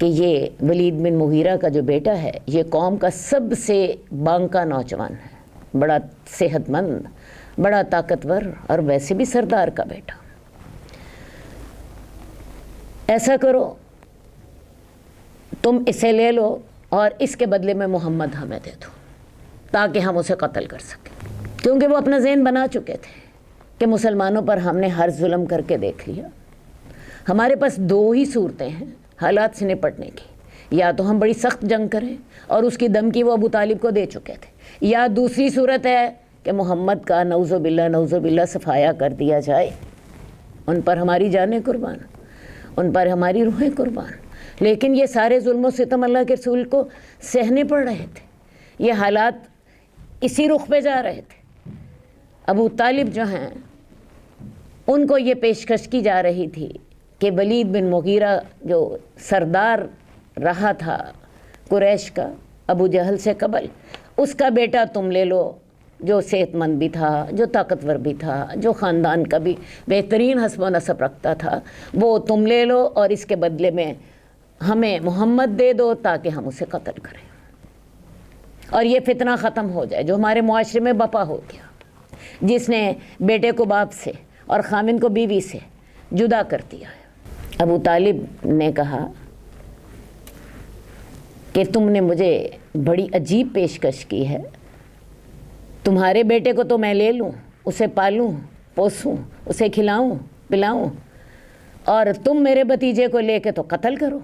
کہ یہ ولید بن مغیرہ کا جو بیٹا ہے یہ قوم کا سب سے بانکا نوجوان ہے، بڑا صحت مند، بڑا طاقتور اور ویسے بھی سردار کا بیٹا۔ ایسا کرو تم اسے لے لو اور اس کے بدلے میں محمد ہمیں دے دو تاکہ ہم اسے قتل کر سکیں، کیونکہ وہ اپنا ذہن بنا چکے تھے کہ مسلمانوں پر ہم نے ہر ظلم کر کے دیکھ لیا، ہمارے پاس دو ہی صورتیں ہیں حالات سے نپٹنے کی، یا تو ہم بڑی سخت جنگ کریں، اور اس کی دھمکی وہ ابو طالب کو دے چکے تھے، یا دوسری صورت ہے کہ محمد کا نعوذ باللہ صفایا کر دیا جائے، ان پر ہماری جانیں قربان، ان پر ہماری روحیں قربان۔ لیکن یہ سارے ظلم و ستم اللہ کے رسول کو سہنے پڑ رہے تھے، یہ حالات اسی رخ پہ جا رہے تھے۔ ابو طالب جو ہیں ان کو یہ پیشکش کی جا رہی تھی کہ ولید بن مغیرہ جو سردار رہا تھا قریش کا ابو جہل سے قبل، اس کا بیٹا تم لے لو جو صحت مند بھی تھا، جو طاقتور بھی تھا، جو خاندان کا بھی بہترین حسب و نسب رکھتا تھا، وہ تم لے لو اور اس کے بدلے میں ہمیں محمد دے دو تاکہ ہم اسے قتل کریں اور یہ فتنہ ختم ہو جائے جو ہمارے معاشرے میں بپا ہو گیا، جس نے بیٹے کو باپ سے اور خامند کو بیوی سے جدا کر دیا ہے۔ ابو طالب نے کہا کہ تم نے مجھے بڑی عجیب پیشکش کی ہے، تمہارے بیٹے کو تو میں لے لوں، اسے پالوں پوسوں، اسے کھلاؤں پلاؤں، اور تم میرے بھتیجے کو لے کے تو قتل کرو،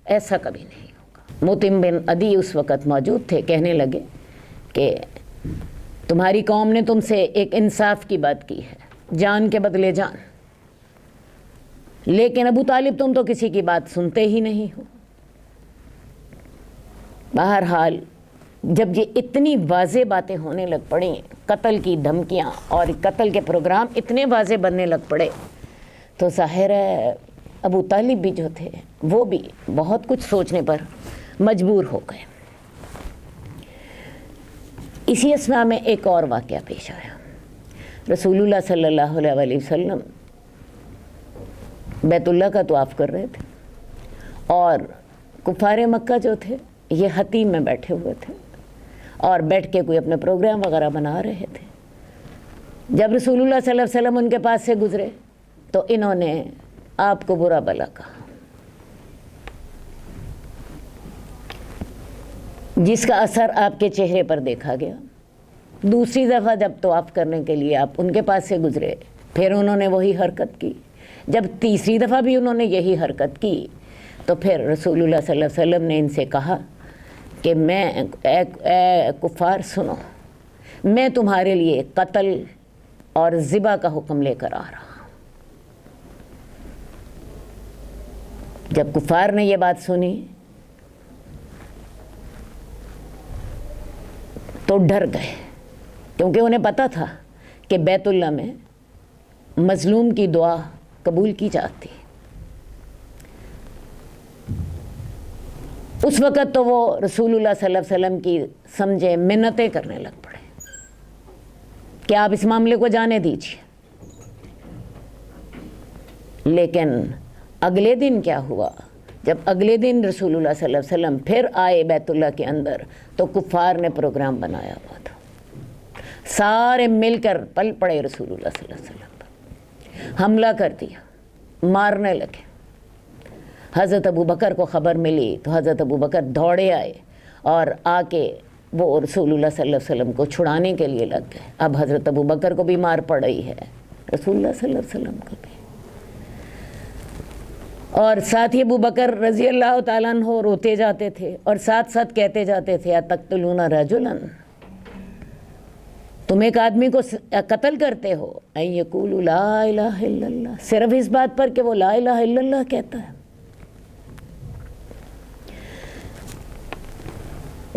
ایسا کبھی نہیں ہوگا۔ مطعم بن عدی اس وقت موجود تھے، کہنے لگے کہ تمہاری قوم نے تم سے ایک انصاف کی بات کی ہے، جان کے بدلے جان، لیکن ابو طالب تم تو کسی کی بات سنتے ہی نہیں ہو۔ بہرحال جب یہ اتنی واضح باتیں ہونے لگ پڑیں، قتل کی دھمکیاں اور قتل کے پروگرام اتنے واضح بننے لگ پڑے، تو ظاہر ہے ابو طالب بھی جو تھے وہ بھی بہت کچھ سوچنے پر مجبور ہو گئے۔ اسی اثناء میں ایک اور واقعہ پیش آیا۔ رسول اللہ صلی اللہ علیہ وسلم بیت اللہ کا طواف کر رہے تھے اور کفار مکہ جو تھے یہ حتیم میں بیٹھے ہوئے تھے اور بیٹھ کے کوئی اپنے پروگرام وغیرہ بنا رہے تھے۔ جب رسول اللہ صلی اللہ علیہ وسلم ان کے پاس سے گزرے تو انہوں نے آپ کو برا بھلا کہا، جس کا اثر آپ کے چہرے پر دیکھا گیا۔ دوسری دفعہ جب طواف کرنے کے لیے آپ ان کے پاس سے گزرے پھر انہوں نے وہی حرکت کی۔ جب تیسری دفعہ بھی انہوں نے یہی حرکت کی تو پھر رسول اللہ صلی اللہ علیہ وسلم نے ان سے کہا کہ اے کفار سنو، میں تمہارے لیے قتل اور ذبح کا حکم لے کر آ رہا ہوں۔ جب کفار نے یہ بات سنی تو ڈر گئے، کیونکہ انہیں پتہ تھا کہ بیت اللہ میں مظلوم کی دعا قبول کی جاتی۔ اس وقت تو وہ رسول اللہ صلی اللہ علیہ وسلم کی سمجھے منتیں کرنے لگ پڑے کہ آپ اس معاملے کو جانے دیجیے۔ لیکن اگلے دن کیا ہوا؟ جب اگلے دن رسول اللہ صلی اللہ علیہ وسلم پھر آئے بیت اللہ کے اندر تو کفار نے پروگرام بنایا ہوا تھا، سارے مل کر پل پڑے رسول اللہ صلی اللہ علیہ وسلم پر، حملہ کر دیا، مارنے لگے۔ حضرت ابو بکر کو خبر ملی تو حضرت ابو بکر دوڑے آئے اور آ کے وہ رسول اللہ صلی اللہ علیہ وسلم کو چھڑانے کے لیے لگ گئے۔ اب حضرت ابو بکر کو بھی مار پڑ رہی ہے، رسول اللہ صلی اللہ علیہ وسلم کو بھی، اور ساتھ ہی ابو بکر رضی اللہ تعالیٰ عنہ روتے جاتے تھے اور ساتھ ساتھ کہتے جاتے تھے اتقتلون رجلا، تم ایک آدمی کو قتل کرتے ہو ان یقول لا الہ الا اللہ، صرف اس بات پر کہ وہ لا الہ الا اللہ کہتا ہے۔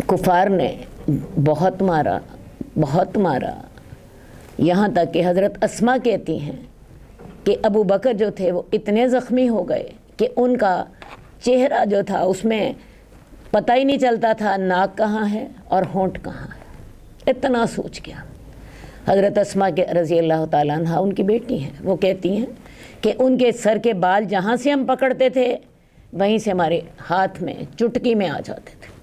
کفار نے بہت مارا، بہت مارا، یہاں تک کہ حضرت اسماء کہتی ہیں کہ ابو بکر جو تھے وہ اتنے زخمی ہو گئے کہ ان کا چہرہ جو تھا اس میں پتہ ہی نہیں چلتا تھا ناک کہاں ہے اور ہونٹ کہاں ہے، اتنا سوچ گیا۔ حضرت اسماء کے رضی اللہ تعالیٰ عنہ ان کی بیٹی ہیں، وہ کہتی ہیں کہ ان کے سر کے بال جہاں سے ہم پکڑتے تھے وہیں سے ہمارے ہاتھ میں چٹکی میں آ جاتے تھے۔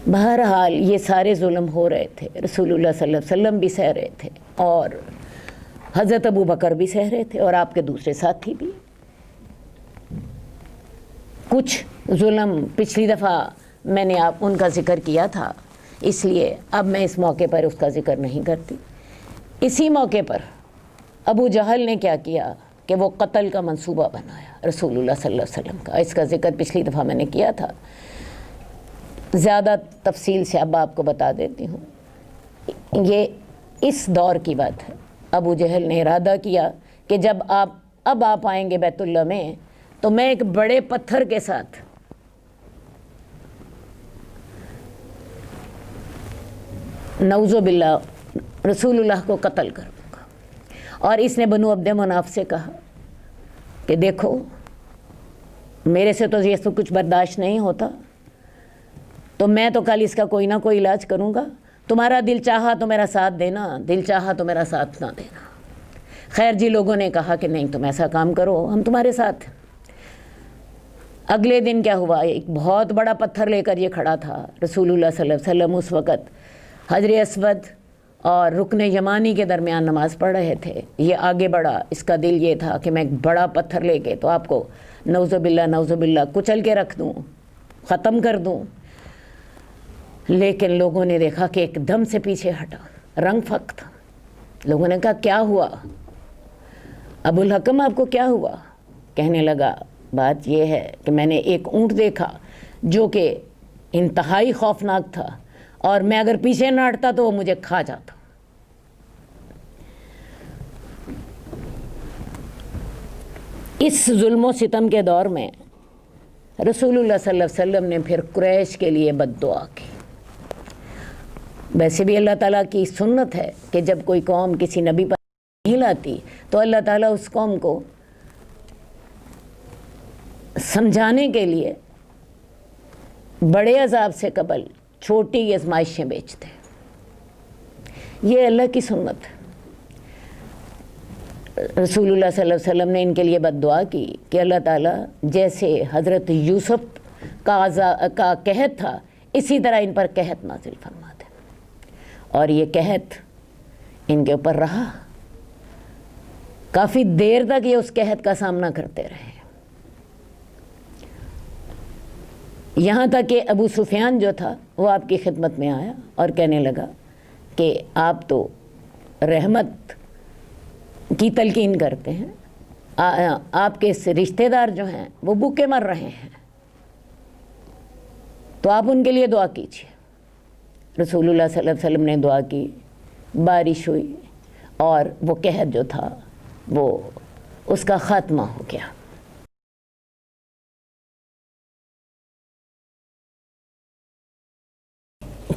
بہرحال یہ سارے ظلم ہو رہے تھے، رسول اللہ صلی اللہ علیہ وسلم بھی سہ رہے تھے اور حضرت ابو بکر بھی سہ رہے تھے اور آپ کے دوسرے ساتھی بھی۔ کچھ ظلم پچھلی دفعہ میں نے ان کا ذکر کیا تھا، اس لیے اب میں اس موقع پر اس کا ذکر نہیں کرتی۔ اسی موقع پر ابو جہل نے کیا کیا کہ وہ قتل کا منصوبہ بنایا رسول اللہ صلی اللہ علیہ وسلم کا۔ اس کا ذکر پچھلی دفعہ میں نے کیا تھا، زیادہ تفصیل سے اب آپ کو بتا دیتی ہوں۔ یہ اس دور کی بات ہے۔ ابو جہل نے ارادہ کیا کہ جب آپ آئیں گے بیت اللہ میں تو میں ایک بڑے پتھر کے ساتھ نعوذ باللہ رسول اللہ کو قتل کر دوں گا۔ اور اس نے بنو عبد مناف سے کہا کہ دیکھو میرے سے تو یہ سب کچھ برداشت نہیں ہوتا، تو میں تو کل اس کا کوئی نہ کوئی علاج کروں گا، تمہارا دل چاہا تو میرا ساتھ دینا، دل چاہا تو میرا ساتھ نہ دینا۔ خیر جی، لوگوں نے کہا کہ نہیں تم ایسا کام کرو، ہم تمہارے ساتھ ہیں۔ اگلے دن کیا ہوا، ایک بہت بڑا پتھر لے کر یہ کھڑا تھا رسول اللہ صلی اللہ علیہ وسلم۔ اس وقت حجر اسود اور رکن یمانی کے درمیان نماز پڑھ رہے تھے۔ یہ آگے بڑھا، اس کا دل یہ تھا کہ میں ایک بڑا پتھر لے کے تو آپ کو نعوذ باللہ کچل کے رکھ دوں، ختم کر دوں۔ لیکن لوگوں نے دیکھا کہ ایک دم سے پیچھے ہٹا، رنگ پھک تھا۔ لوگوں نے کہا کیا ہوا ابو الحکم، آپ کو کیا ہوا؟ کہنے لگا بات یہ ہے کہ میں نے ایک اونٹ دیکھا جو کہ انتہائی خوفناک تھا، اور میں اگر پیچھے نہ ہٹتا تو وہ مجھے کھا جاتا۔ اس ظلم و ستم کے دور میں رسول اللہ صلی اللہ علیہ وسلم نے پھر قریش کے لیے بد دعا کی۔ ویسے بھی اللہ تعالیٰ کی سنت ہے کہ جب کوئی قوم کسی نبی پر نہیں لاتی تو اللہ تعالیٰ اس قوم کو سمجھانے کے لیے بڑے عذاب سے قبل چھوٹی آزمائشیں بیچتے ہیں۔ یہ اللہ کی سنت ہے۔ رسول اللہ صلی اللہ علیہ وسلم نے ان کے لیے بد دعا کی کہ اللہ تعالیٰ جیسے حضرت یوسف کا قحط تھا اسی طرح ان پر قحط نازل فرما دے۔ اور یہ قحط ان کے اوپر رہا، کافی دیر تک یہ اس قحط کا سامنا کرتے رہے، یہاں تک کہ ابو سفیان جو تھا وہ آپ کی خدمت میں آیا اور کہنے لگا کہ آپ تو رحمت کی تلقین کرتے ہیں، آپ کے رشتہ دار جو ہیں وہ بھوکے مر رہے ہیں، تو آپ ان کے لیے دعا کیجیے۔ رسول اللہ صلی اللہ علیہ وسلم نے دعا کی، بارش ہوئی اور وہ قحط جو تھا وہ اس کا خاتمہ ہو گیا۔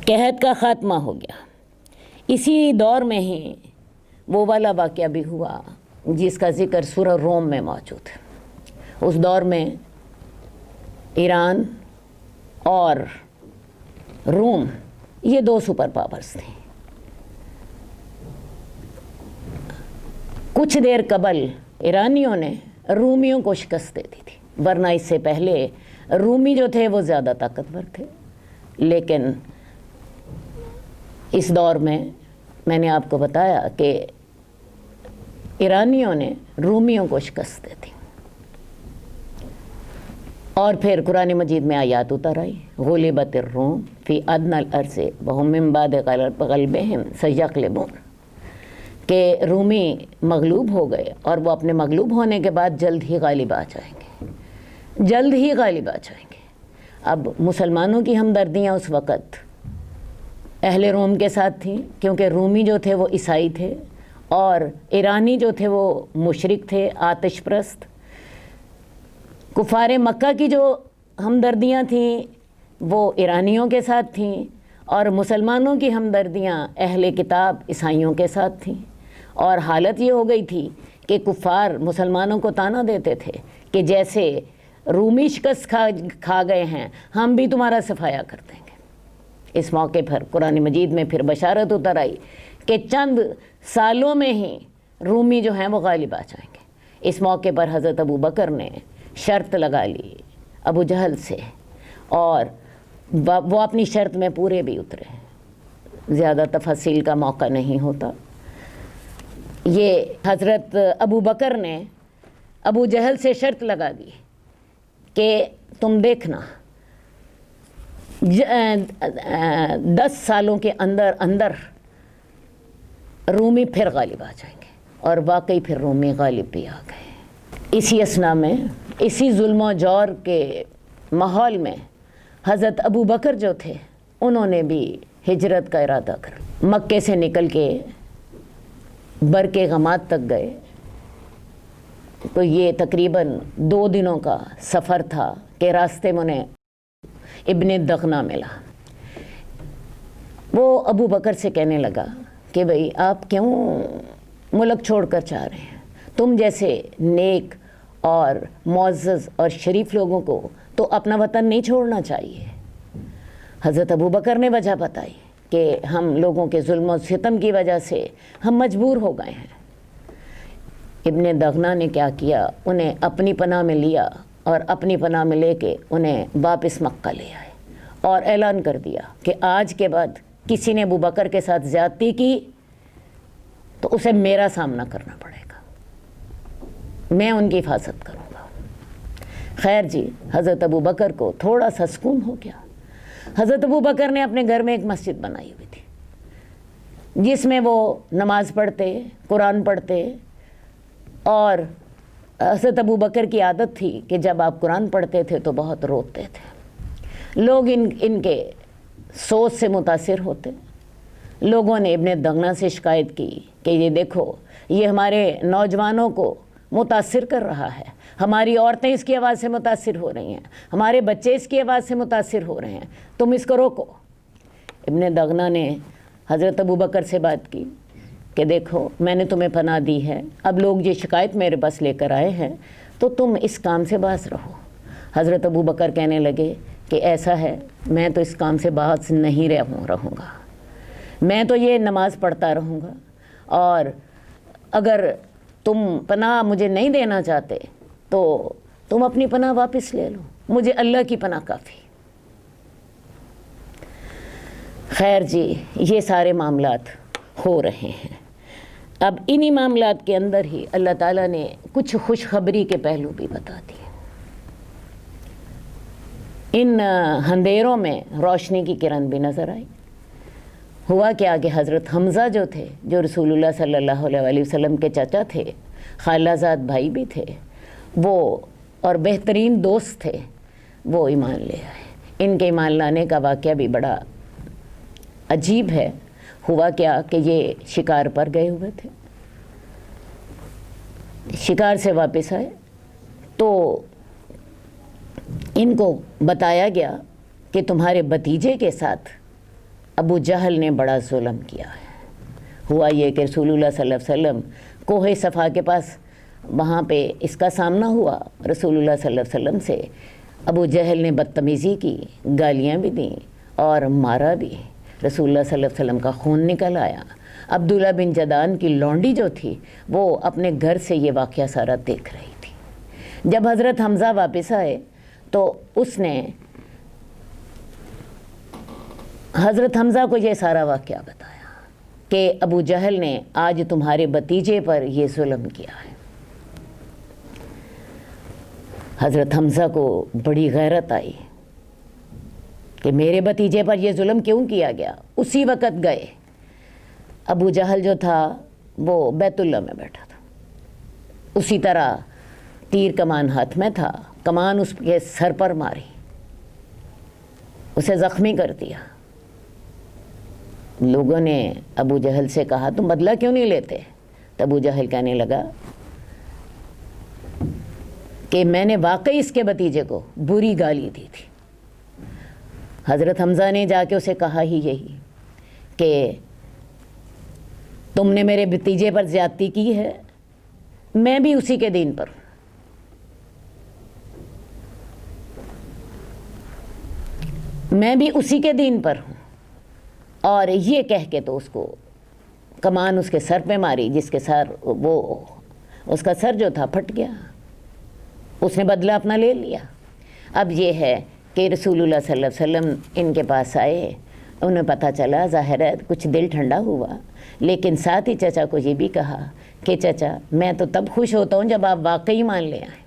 قحط کا خاتمہ ہو گیا۔ اسی دور میں ہی وہ والا واقعہ بھی ہوا جس کا ذکر سورہ روم میں موجود ہے۔ اس دور میں ایران اور روم یہ دو سپر پاورز تھیں۔ کچھ دیر قبل ایرانیوں نے رومیوں کو شکست دے دی تھی، ورنہ اس سے پہلے رومی جو تھے وہ زیادہ طاقتور تھے۔ لیکن اس دور میں نے آپ کو بتایا کہ ایرانیوں نے رومیوں کو شکست دے دی، اور پھر قرآن مجید میں آیات اتر آئی، غلبت الروم فی ادنی الارض وهم من بعد غلبہم سیغلبون، کہ رومی مغلوب ہو گئے اور وہ اپنے مغلوب ہونے کے بعد جلد ہی غالب آ جائیں گے، جلد ہی غالب آ جائیں گے۔ اب مسلمانوں کی ہمدردیاں اس وقت اہل روم کے ساتھ تھیں، کیونکہ رومی جو تھے وہ عیسائی تھے اور ایرانی جو تھے وہ مشرک تھے، آتش پرست۔ کفار مکہ کی جو ہمدردیاں تھیں وہ ایرانیوں کے ساتھ تھیں، اور مسلمانوں کی ہمدردیاں اہل کتاب عیسائیوں کے ساتھ تھیں۔ اور حالت یہ ہو گئی تھی کہ کفار مسلمانوں کو طعنہ دیتے تھے کہ جیسے رومی شکست کھا گئے ہیں ہم بھی تمہارا صفایا کر دیں گے۔ اس موقع پر قرآن مجید میں پھر بشارت اتر آئی کہ چند سالوں میں ہی رومی جو ہیں وہ غالب آ جائیں گے۔ اس موقع پر حضرت ابو بکر نے شرط لگا لی ابو جہل سے، اور وہ اپنی شرط میں پورے بھی اترے۔ زیادہ تفصیل کا موقع نہیں ہوتا۔ یہ حضرت ابو بکر نے ابو جہل سے شرط لگا دی کہ تم دیکھنا 10 سالوں کے اندر اندر رومی پھر غالب آ جائیں گے، اور واقعی پھر رومی غالب بھی آ گئے۔ اسی اثنا میں، اسی ظلم و جور کے ماحول میں حضرت ابو بکر جو تھے انہوں نے بھی ہجرت کا ارادہ کر، مکے سے نکل کے برق غماد تک گئے۔ تو یہ تقریباً 2 دنوں کا سفر تھا کہ راستے میں انہیں ابن دغنہ ملا۔ وہ ابو بکر سے کہنے لگا کہ بھئی آپ کیوں ملک چھوڑ کر چاہ رہے ہیں؟ تم جیسے نیک اور معزز اور شریف لوگوں کو تو اپنا وطن نہیں چھوڑنا چاہیے۔ حضرت ابو بکر نے وجہ بتائی کہ ہم لوگوں کے ظلم و ستم کی وجہ سے ہم مجبور ہو گئے ہیں۔ ابن دغنہ نے کیا کیا، انہیں اپنی پناہ میں لیا، اور اپنی پناہ میں لے کے انہیں واپس مکہ لے آئے، اور اعلان کر دیا کہ آج کے بعد کسی نے ابو بکر کے ساتھ زیادتی کی تو اسے میرا سامنا کرنا پڑے گا، میں ان کی حفاظت کروں گا۔ خیر جی، حضرت ابو بکر کو تھوڑا سا سکون ہو گیا۔ حضرت ابو بکر نے اپنے گھر میں ایک مسجد بنائی ہوئی تھی جس میں وہ نماز پڑھتے، قرآن پڑھتے، اور حضرت ابو بکر کی عادت تھی کہ جب آپ قرآن پڑھتے تھے تو بہت روتے تھے۔ لوگ ان کے سوچ سے متاثر ہوتے۔ لوگوں نے ابن دغنہ سے شکایت کی کہ یہ دیکھو، یہ ہمارے نوجوانوں کو متاثر کر رہا ہے، ہماری عورتیں اس کی آواز سے متاثر ہو رہی ہیں، ہمارے بچے اس کی آواز سے متاثر ہو رہے ہیں، تم اس کو روکو۔ ابن دغنہ نے حضرت ابو بکر سے بات کی کہ دیکھو، میں نے تمہیں پناہ دی ہے، اب لوگ یہ شکایت میرے پاس لے کر آئے ہیں تو تم اس کام سے باز رہو۔ حضرت ابو بکر کہنے لگے کہ ایسا ہے، میں تو اس کام سے باز نہیں رہوں گا، میں تو یہ نماز پڑھتا رہوں گا، اور اگر تم پناہ مجھے نہیں دینا چاہتے تو تم اپنی پناہ واپس لے لو، مجھے اللہ کی پناہ کافی۔ خیر جی، یہ سارے معاملات ہو رہے ہیں۔ اب انہی معاملات کے اندر ہی اللہ تعالیٰ نے کچھ خوشخبری کے پہلو بھی بتا دیے۔ ان اندھیروں میں روشنی کی کرن بھی نظر آئی۔ ہوا کیا کہ حضرت حمزہ جو تھے، جو رسول اللہ صلی اللہ علیہ وسلم کے چچا تھے، خالہ زاد بھائی بھی تھے، وہ اور بہترین دوست تھے، وہ ایمان لے آئے۔ ان کے ایمان لانے کا واقعہ بھی بڑا عجیب ہے۔ ہوا کیا کہ یہ شکار پر گئے ہوئے تھے، شکار سے واپس آئے تو ان کو بتایا گیا کہ تمہارے بھتیجے کے ساتھ ابو جہل نے بڑا ظلم کیا ہے۔ ہوا یہ کہ رسول اللہ صلی اللہ علیہ وسلم کوہ صفا کے پاس وہاں پہ اس کا سامنا ہوا رسول اللہ صلی اللہ علیہ وسلم سے۔ ابو جہل نے بدتمیزی کی، گالیاں بھی دیں اور مارا بھی۔ رسول اللہ صلی اللہ علیہ وسلم کا خون نکل آیا۔ عبداللہ بن جدان کی لونڈی جو تھی وہ اپنے گھر سے یہ واقعہ سارا دیکھ رہی تھی۔ جب حضرت حمزہ واپس آئے تو اس نے حضرت حمزہ کو یہ سارا واقعہ بتایا کہ ابو جہل نے آج تمہارے بھتیجے پر یہ ظلم کیا ہے۔ حضرت حمزہ کو بڑی غیرت آئی کہ میرے بھتیجے پر یہ ظلم کیوں کیا گیا۔ اسی وقت گئے۔ ابو جہل جو تھا وہ بیت اللہ میں بیٹھا تھا، اسی طرح تیر کمان ہاتھ میں تھا، کمان اس کے سر پر ماری، اسے زخمی کر دیا۔ لوگوں نے ابو جہل سے کہا تم بدلہ کیوں نہیں لیتے؟ تو ابو جہل کہنے لگا کہ میں نے واقعی اس کے بھتیجے کو بری گالی دی تھی۔ حضرت حمزہ نے جا کے اسے کہا ہی یہی کہ تم نے میرے بھتیجے پر زیادتی کی ہے، میں بھی اسی کے دین پر ہوں۔ میں بھی اسی کے دین پر ہوں۔ اور یہ کہہ کے تو اس کو کمان اس کے سر پہ ماری، جس کے سر وہ اس کا سر جو تھا پھٹ گیا، اس نے بدلہ اپنا لے لیا۔ اب یہ ہے کہ رسول اللہ صلی اللہ علیہ وسلم ان کے پاس آئے، انہیں پتہ چلا، ظاہر ہے کچھ دل ٹھنڈا ہوا، لیکن ساتھ ہی چچا کو یہ بھی کہا کہ چچا میں تو تب خوش ہوتا ہوں جب آپ واقعی ایمان لے آئیں،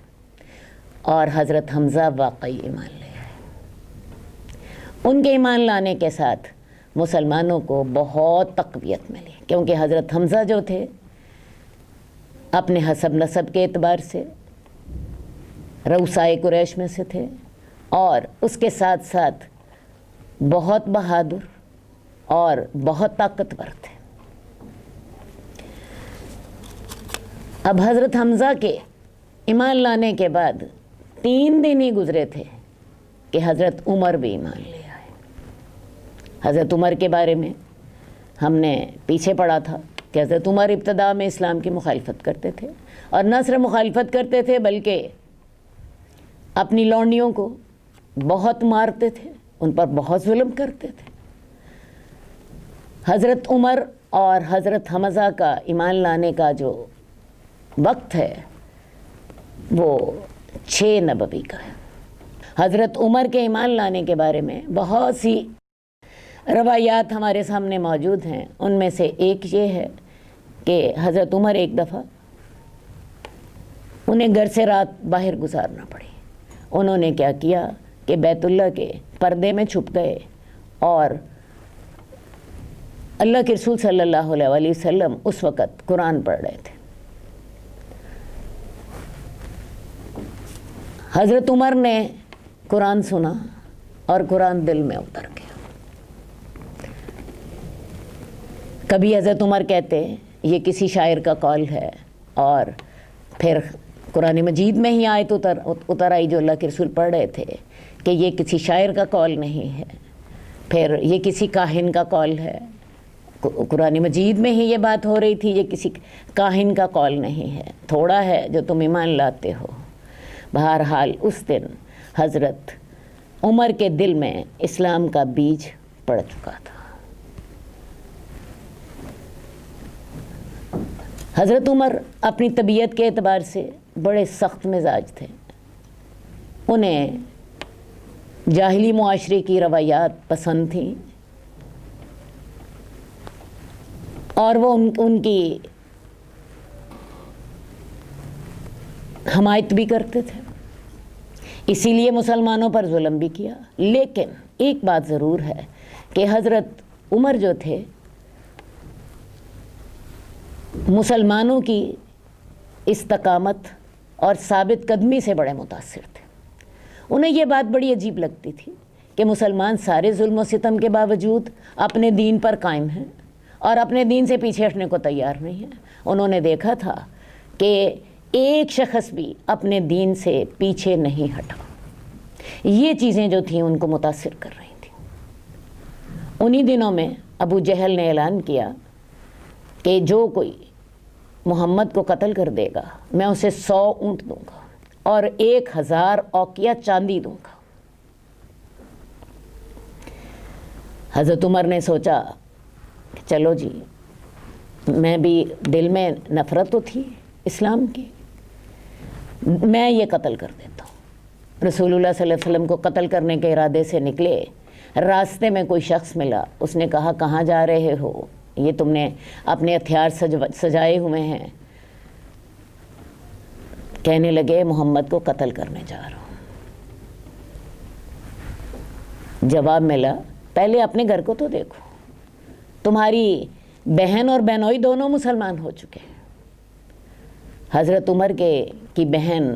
اور حضرت حمزہ واقعی ایمان لے آئے۔ ان کے ایمان لانے کے ساتھ مسلمانوں کو بہت تقویت ملی، کیونکہ حضرت حمزہ جو تھے اپنے حسب نسب کے اعتبار سے رؤسائے قریش میں سے تھے، اور اس کے ساتھ ساتھ بہت بہادر اور بہت طاقتور تھے۔ اب حضرت حمزہ کے ایمان لانے کے بعد 3 دن ہی گزرے تھے کہ حضرت عمر بھی ایمان لے آئے۔ حضرت عمر کے بارے میں ہم نے پیچھے پڑھا تھا کہ حضرت عمر ابتدا میں اسلام کی مخالفت کرتے تھے، اور نہ صرف مخالفت کرتے تھے بلکہ اپنی لونڈیوں کو بہت مارتے تھے، ان پر بہت ظلم کرتے تھے۔ حضرت عمر اور حضرت حمزہ کا ایمان لانے کا جو وقت ہے وہ 6 نبوی کا ہے۔ حضرت عمر کے ایمان لانے کے بارے میں بہت سی روایات ہمارے سامنے موجود ہیں۔ ان میں سے ایک یہ ہے کہ حضرت عمر ایک دفعہ انہیں گھر سے رات باہر گزارنا پڑی۔ انہوں نے کیا کیا کہ بیت اللہ کے پردے میں چھپ گئے اور اللہ کے رسول صلی اللہ علیہ وسلم اس وقت قرآن پڑھ رہے تھے۔ حضرت عمر نے قرآن سنا اور قرآن دل میں اتر گیا۔ کبھی حضرت عمر کہتے یہ کسی شاعر کا قول ہے، اور پھر قرآن مجید میں ہی آیت اتر آئی جو اللہ کے رسول پڑھ رہے تھے کہ یہ کسی شاعر کا قول نہیں ہے، پھر یہ کسی کاہن کا قول ہے۔ قرآن مجید میں ہی یہ بات ہو رہی تھی، یہ کسی کاہن کا قول نہیں ہے، تھوڑا ہے جو تم ایمان لاتے ہو۔ بہرحال اس دن حضرت عمر کے دل میں اسلام کا بیج پڑ چکا تھا۔ حضرت عمر اپنی طبیعت کے اعتبار سے بڑے سخت مزاج تھے، انہیں جاہلی معاشرے کی روایات پسند تھیں، اور وہ ان کی حمایت بھی کرتے تھے، اسی لیے مسلمانوں پر ظلم بھی کیا۔ لیکن ایک بات ضرور ہے کہ حضرت عمر جو تھے مسلمانوں کی استقامت اور ثابت قدمی سے بڑے متاثر تھے۔ انہیں یہ بات بڑی عجیب لگتی تھی کہ مسلمان سارے ظلم و ستم کے باوجود اپنے دین پر قائم ہیں اور اپنے دین سے پیچھے ہٹنے کو تیار نہیں ہیں۔ انہوں نے دیکھا تھا کہ ایک شخص بھی اپنے دین سے پیچھے نہیں ہٹا۔ یہ چیزیں جو تھیں ان کو متاثر کر رہی تھیں۔ انہی دنوں میں ابو جہل نے اعلان کیا کہ جو کوئی محمد کو قتل کر دے گا میں اسے 100 اونٹ دوں گا اور 1000 اوقیہ چاندی دوں گا۔ حضرت عمر نے سوچا کہ چلو جی، میں بھی دل میں نفرت تو تھی اسلام کی، میں یہ قتل کر دیتا ہوں۔ رسول اللہ صلی اللہ علیہ وسلم کو قتل کرنے کے ارادے سے نکلے، راستے میں کوئی شخص ملا، اس نے کہا کہاں جا رہے ہو؟ یہ تم نے اپنے ہتھیار سجائے ہوئے ہیں۔ کہنے لگے محمد کو قتل کرنے جا رہا ہوں۔ جواب ملا پہلے اپنے گھر کو تو دیکھو، تمہاری بہن اور بہنوئی دونوں مسلمان ہو چکے ہیں۔ حضرت عمر کی بہن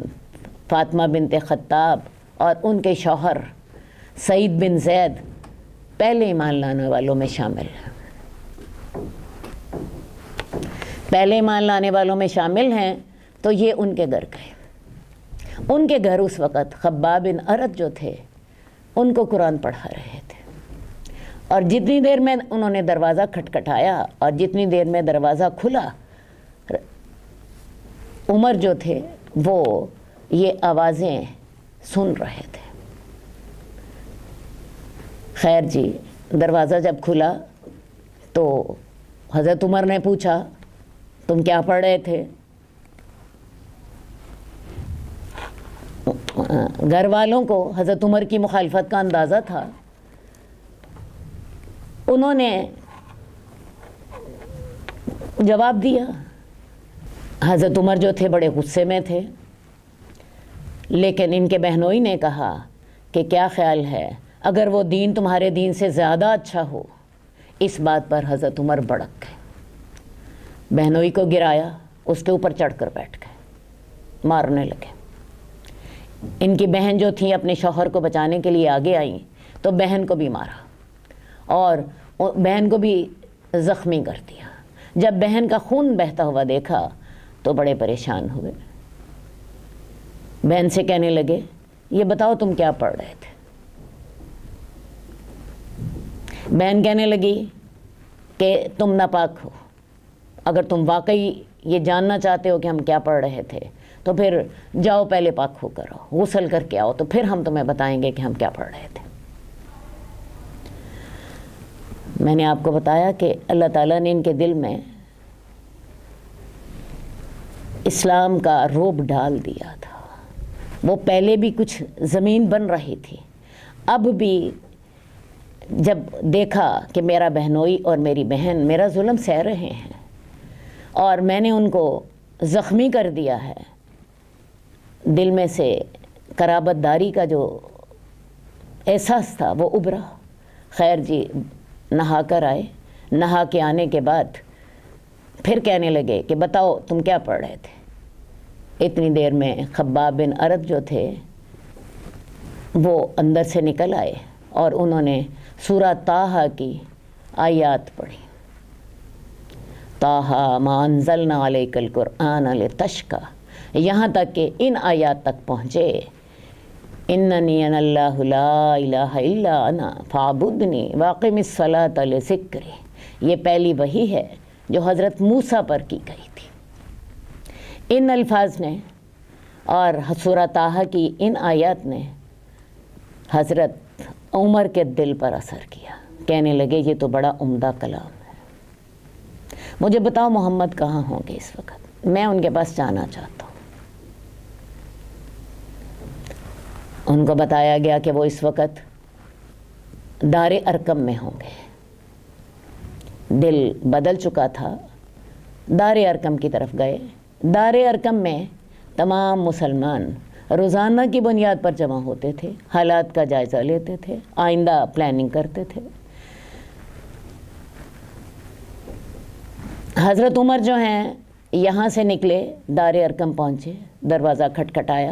فاطمہ بنت خطاب اور ان کے شوہر سعید بن زید پہلے ایمان لانے والوں میں شامل ہیں۔ پہلے ایمان لانے والوں میں شامل ہیں تو یہ ان کے گھر گئے۔ ان کے گھر اس وقت خباب بن ارد جو تھے ان کو قرآن پڑھا رہے تھے، اور جتنی دیر میں انہوں نے دروازہ کھٹکھٹایا اور جتنی دیر میں دروازہ کھلا، عمر جو تھے وہ یہ آوازیں سن رہے تھے۔ خیر جی، دروازہ جب کھلا تو حضرت عمر نے پوچھا تم کیا پڑھ رہے تھے؟ گھر والوں کو حضرت عمر کی مخالفت کا اندازہ تھا، انہوں نے جواب دیا۔ حضرت عمر جو تھے بڑے غصے میں تھے، لیکن ان کے بہنوئی نے کہا کہ کیا خیال ہے اگر وہ دین تمہارے دین سے زیادہ اچھا ہو؟ اس بات پر حضرت عمر بھڑک گئے، بہنوئی کو گرایا، اس کے اوپر چڑھ کر بیٹھ گئے، مارنے لگے۔ ان کی بہن جو تھی اپنے شوہر کو بچانے کے لیے آگے آئیں تو بہن کو بھی مارا اور بہن کو بھی زخمی کر دیا۔ جب بہن کا خون بہتا ہوا دیکھا تو بڑے پریشان ہوئے، بہن سے کہنے لگے یہ بتاؤ تم کیا پڑھ رہے تھے؟ بہن کہنے لگی کہ تم ناپاک ہو، اگر تم واقعی یہ جاننا چاہتے ہو کہ ہم کیا پڑھ رہے تھے تو پھر جاؤ پہلے پاک ہو کر آؤ، غسل کر کے آؤ، تو پھر ہم تمہیں بتائیں گے کہ ہم کیا پڑھ رہے تھے۔ میں نے آپ کو بتایا کہ اللہ تعالیٰ نے ان کے دل میں اسلام کا رعب ڈال دیا تھا۔ وہ پہلے بھی کچھ زمین بن رہی تھی، اب بھی جب دیکھا کہ میرا بہنوئی اور میری بہن میرا ظلم سہ رہے ہیں اور میں نے ان کو زخمی کر دیا ہے، دل میں سے قرابت داری کا جو احساس تھا وہ ابھرا۔ خیر جی، نہا کر آئے، نہا کے آنے کے بعد پھر کہنے لگے کہ بتاؤ تم کیا پڑھ رہے تھے؟ اتنی دیر میں خباب بن عرب جو تھے وہ اندر سے نکل آئے اور انہوں نے سورہ طٰہٰ کی آیات پڑھی۔ طٰہٰ ما انزلنا علیک القرآن لتشقیٰ، یہاں تک کہ ان آیات تک پہنچے، اننی انا اللہ لا الہ الا انا فاعبدنی واقم الصلاۃ لذکری۔ یہ پہلی وحی ہے جو حضرت موسیٰ پر کی گئی تھی۔ ان الفاظ نے اور سورہ طٰہٰ کی ان آیات نے حضرت عمر کے دل پر اثر کیا، کہنے لگے یہ تو بڑا عمدہ کلام ہے، مجھے بتاؤ محمد کہاں ہوں گے اس وقت، میں ان کے پاس جانا چاہتا ہوں۔ ان کو بتایا گیا کہ وہ اس وقت دار ارقم میں ہوں گے۔ دل بدل چکا تھا، دار ارقم کی طرف گئے۔ دار ارقم میں تمام مسلمان روزانہ کی بنیاد پر جمع ہوتے تھے، حالات کا جائزہ لیتے تھے، آئندہ پلاننگ کرتے تھے۔ حضرت عمر جو ہیں یہاں سے نکلے، دار ارقم پہنچے، دروازہ کھٹکھٹایا،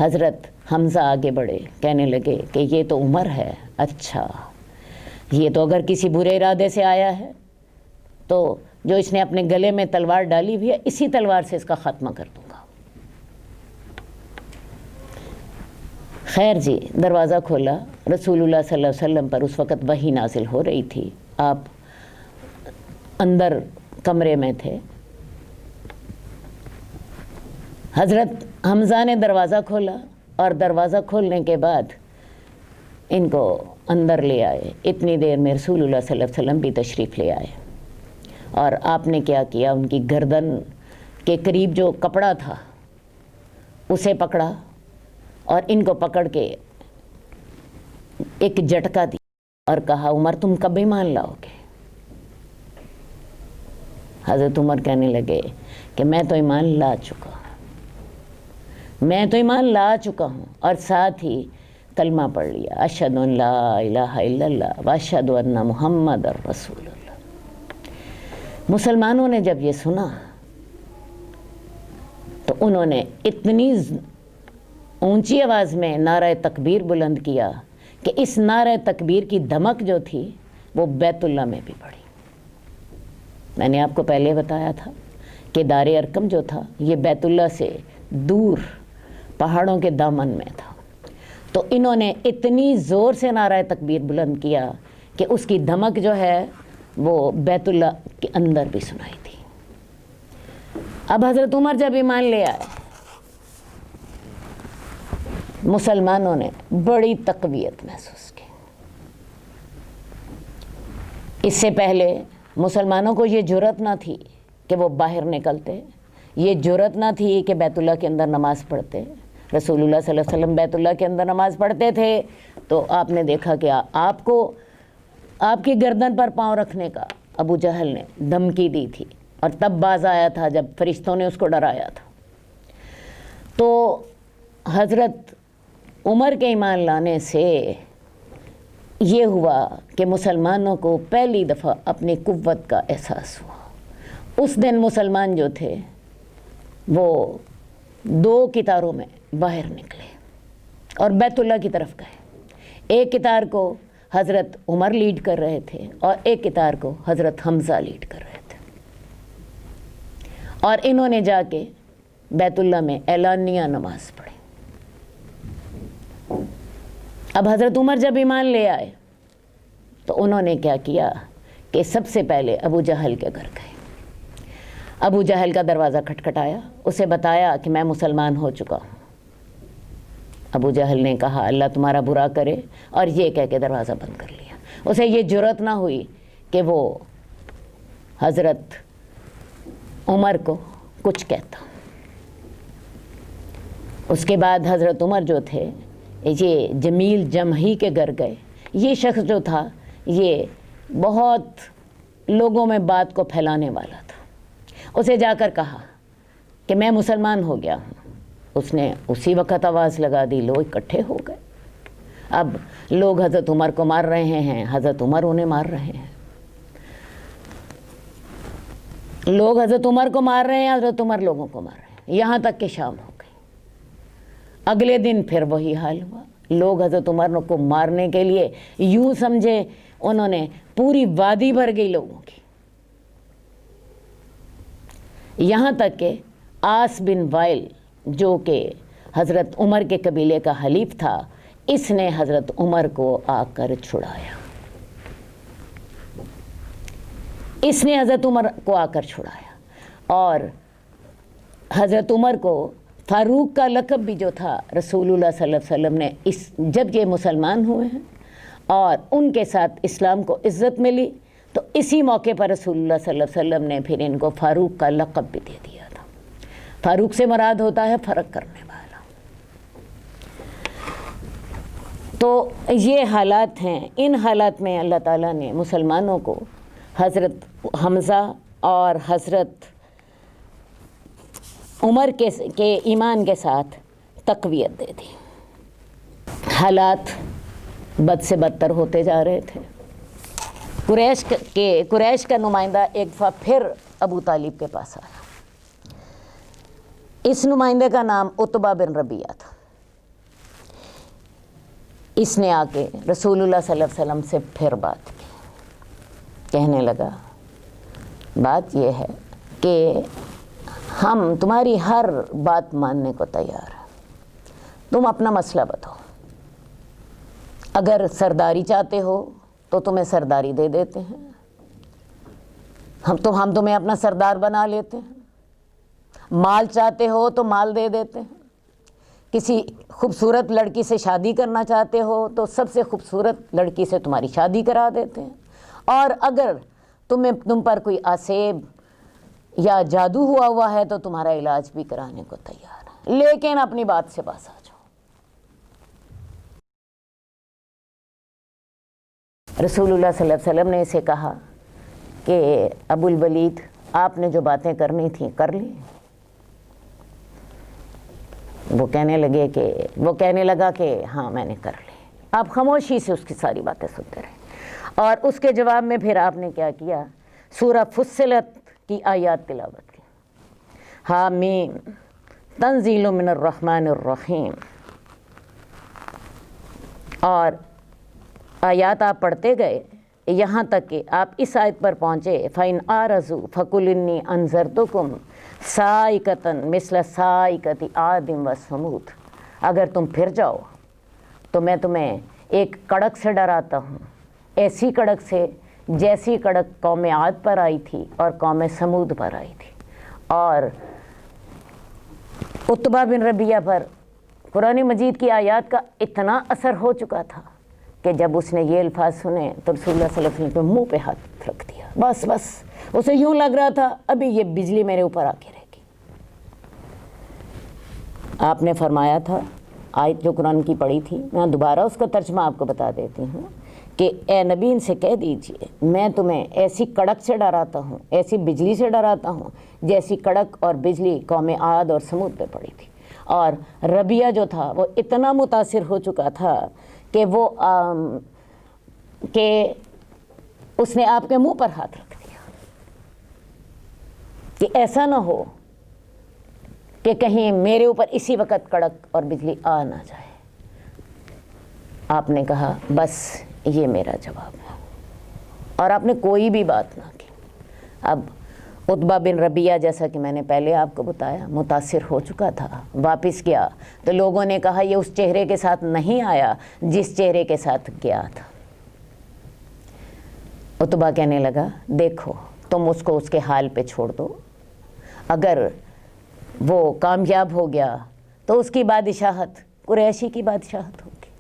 حضرت حمزہ آگے بڑھے، کہنے لگے کہ یہ تو عمر ہے، اچھا یہ تو اگر کسی برے ارادے سے آیا ہے تو جو اس نے اپنے گلے میں تلوار ڈالی ہوئی ہے اسی تلوار سے اس کا خاتمہ کر دوں گا۔ خیر جی، دروازہ کھولا، رسول اللہ صلی اللہ علیہ وسلم پر اس وقت وحی نازل ہو رہی تھی، آپ اندر کمرے میں تھے۔ حضرت حمزہ نے دروازہ کھولا اور دروازہ کھولنے کے بعد ان کو اندر لے آئے۔ اتنی دیر میں رسول اللہ صلی اللہ علیہ وسلم بھی تشریف لے آئے اور آپ نے کیا کیا، ان کی گردن کے قریب جو کپڑا تھا اسے پکڑا اور ان کو پکڑ کے ایک جھٹکا دیا اور کہا عمر تم کب ایمان لاؤ گے؟ حضرت عمر کہنے لگے کہ میں تو ایمان لا چکا ہوں، میں تو ایمان لا چکا ہوں اور ساتھ ہی کلمہ پڑھ لیا، اشہد ان لا الہ الا اللہ واشہد ان محمد رسول اللہ۔ مسلمانوں نے جب یہ سنا تو انہوں نے اتنی اونچی آواز میں نعرہ تکبیر بلند کیا کہ اس نعرہ تکبیر کی دھمک جو تھی وہ بیت اللہ میں بھی پڑی۔ میں نے آپ کو پہلے بتایا تھا کہ دار ارقم جو تھا یہ بیت اللہ سے دور پہاڑوں کے دامن میں تھا، تو انہوں نے اتنی زور سے نعرہ تکبیر بلند کیا کہ اس کی دھمک جو ہے وہ بیت اللہ کے اندر بھی سنائی تھی۔ اب حضرت عمر جب ایمان لے آئے، مسلمانوں نے بڑی تقویت محسوس کی۔ اس سے پہلے مسلمانوں کو یہ جرأت نہ تھی کہ وہ باہر نکلتے، یہ جرأت نہ تھی کہ بیت اللہ کے اندر نماز پڑھتے، رسول اللہ صلی اللہ علیہ وسلم بیت اللہ کے اندر نماز پڑھتے تھے تو آپ نے دیکھا کہ آپ کو آپ کی گردن پر پاؤں رکھنے کا ابو جہل نے دھمکی دی تھی، اور تب باز آیا تھا جب فرشتوں نے اس کو ڈرایا تھا۔ تو حضرت عمر کے ایمان لانے سے یہ ہوا کہ مسلمانوں کو پہلی دفعہ اپنی قوت کا احساس ہوا۔ اس دن مسلمان جو تھے وہ 2 قطاروں میں باہر نکلے اور بیت اللہ کی طرف گئے۔ ایک قطار کو حضرت عمر لیڈ کر رہے تھے اور ایک قطار کو حضرت حمزہ لیڈ کر رہے تھے، اور انہوں نے جا کے بیت اللہ میں اعلانیہ نماز پڑھی۔ اب حضرت عمر جب ایمان لے آئے تو انہوں نے کیا کیا کہ سب سے پہلے ابو جہل کے گھر گئے۔ ابو جہل کا دروازہ کھٹکھٹایا، اسے بتایا کہ میں مسلمان ہو چکا ہوں۔ ابو جہل نے کہا اللہ تمہارا برا کرے، اور یہ کہہ کے دروازہ بند کر لیا۔ اسے یہ جرأت نہ ہوئی کہ وہ حضرت عمر کو کچھ کہتا۔ اس کے بعد حضرت عمر جو تھے یہ جمیل جمحی کے گھر گئے۔ یہ شخص جو تھا یہ بہت لوگوں میں بات کو پھیلانے والا تھا۔ اسے جا کر کہا کہ میں مسلمان ہو گیا ہوں۔ اس نے اسی وقت آواز لگا دی، لوگ اکٹھے ہو گئے۔ اب لوگ حضرت عمر کو مار رہے ہیں، حضرت عمر انہیں مار رہے ہیں، لوگ حضرت عمر کو مار رہے ہیں، حضرت عمر لوگوں کو مار رہے ہیں، یہاں تک کہ شام ہو گئی۔ اگلے دن پھر وہی حال ہوا۔ لوگ حضرت عمر کو مارنے کے لیے یوں سمجھے انہوں نے پوری وادی بھر گئی لوگوں کی، یہاں تک کہ آس بن وائل جو کہ حضرت عمر کے قبیلے کا حلیف تھا، اس نے حضرت عمر کو آ کر چھڑایا۔ اس نے حضرت عمر کو آ کر چھڑایا، اور حضرت عمر کو فاروق کا لقب بھی جو تھا رسول اللہ صلی اللہ علیہ وسلم نے جب یہ مسلمان ہوئے ہیں اور ان کے ساتھ اسلام کو عزت ملی تو اسی موقع پر رسول اللہ صلی اللہ علیہ وسلم نے پھر ان کو فاروق کا لقب بھی دے دیا تھا۔ فاروق سے مراد ہوتا ہے فرق کرنے والا۔ تو یہ حالات ہیں، ان حالات میں اللہ تعالیٰ نے مسلمانوں کو حضرت حمزہ اور حضرت عمر کے ایمان کے ساتھ تقویت دے دی۔ حالات بد سے بدتر ہوتے جا رہے تھے۔ قریش کا نمائندہ ایک دفعہ پھر ابو طالب کے پاس آیا۔ اس نمائندے کا نام عتبہ بن ربیعہ تھا۔ اس نے آ کے رسول اللہ صلی اللہ علیہ وسلم سے پھر بات کی، کہنے لگا بات یہ ہے کہ ہم تمہاری ہر بات ماننے کو تیار ہیں، تم اپنا مسئلہ بتاؤ۔ اگر سرداری چاہتے ہو تو تمہیں سرداری دے دیتے ہیں، ہم تمہیں اپنا سردار بنا لیتے ہیں۔ مال چاہتے ہو تو مال دے دیتے ہیں۔ کسی خوبصورت لڑکی سے شادی کرنا چاہتے ہو تو سب سے خوبصورت لڑکی سے تمہاری شادی کرا دیتے ہیں، اور اگر تم پر کوئی آسیب یا جادو ہوا ہے تو تمہارا علاج بھی کرانے کو تیار ہے، لیکن اپنی بات سے باز آ جاؤ۔ رسول اللہ صلی اللہ علیہ وسلم نے اسے کہا کہ ابو الولید آپ نے جو باتیں کرنی تھیں کر لی۔ وہ کہنے لگا کہ ہاں میں نے کر لی۔ آپ خاموشی سے اس کی ساری باتیں سنتے رہے، اور اس کے جواب میں پھر آپ نے کیا کیا، سورہ فصلت کی آیات تلاوت کی۔ حامیم تنزیل من الرحمن الرحیم، اور آیات آپ پڑھتے گئے یہاں تک کہ آپ اس آیت پر پہنچے فَإِنْ أَعْرَضُوا فَقُلْ إِنِّي أَنذَرْتُكُمْ صَاعِقَةً مِثْلَ صَاعِقَةِ عَادٍ وَثَمُودَ۔ اگر تم پھر جاؤ تو میں تمہیں ایک کڑک سے ڈراتا ہوں، ایسی کڑک سے جیسی کڑک قوم عاد پر آئی تھی اور قوم سمود پر آئی تھی۔ اور عتبہ بن ربیعہ پر قرآن مجید کی آیات کا اتنا اثر ہو چکا تھا کہ جب اس نے یہ الفاظ سنے تو رسول اللہ صلی اللہ علیہ وسلم کے منہ پہ ہاتھ رکھ دیا۔ بس اسے یوں لگ رہا تھا ابھی یہ بجلی میرے اوپر آ کے رہے گی۔ آپ نے فرمایا تھا، آیت جو قرآن کی پڑھی تھی، میں دوبارہ اس کا ترجمہ آپ کو بتا دیتی ہوں کہ اے نبی ان سے کہہ دیجئے میں تمہیں ایسی کڑک سے ڈراتا ہوں، ایسی بجلی سے ڈراتا ہوں جیسی کڑک اور بجلی قوم عاد اور سمود پہ پڑی تھی۔ اور ربیہ جو تھا وہ اتنا متاثر ہو چکا تھا کہ وہ کہ اس نے آپ کے منہ پر ہاتھ رکھ دیا کہ ایسا نہ ہو کہ کہیں میرے اوپر اسی وقت کڑک اور بجلی آ نہ جائے۔ آپ نے کہا بس یہ میرا جواب ہے، اور آپ نے کوئی بھی بات نہ کی۔ اب عتبہ بن ربیعہ جیسا کہ میں نے پہلے آپ کو بتایا متاثر ہو چکا تھا، واپس گیا تو لوگوں نے کہا یہ اس چہرے کے ساتھ نہیں آیا جس چہرے کے ساتھ گیا تھا۔ عتبہ کہنے لگا دیکھو تم اس کو اس کے حال پہ چھوڑ دو، اگر وہ کامیاب ہو گیا تو اس کی بادشاہت قریشی کی بادشاہت ہوگی،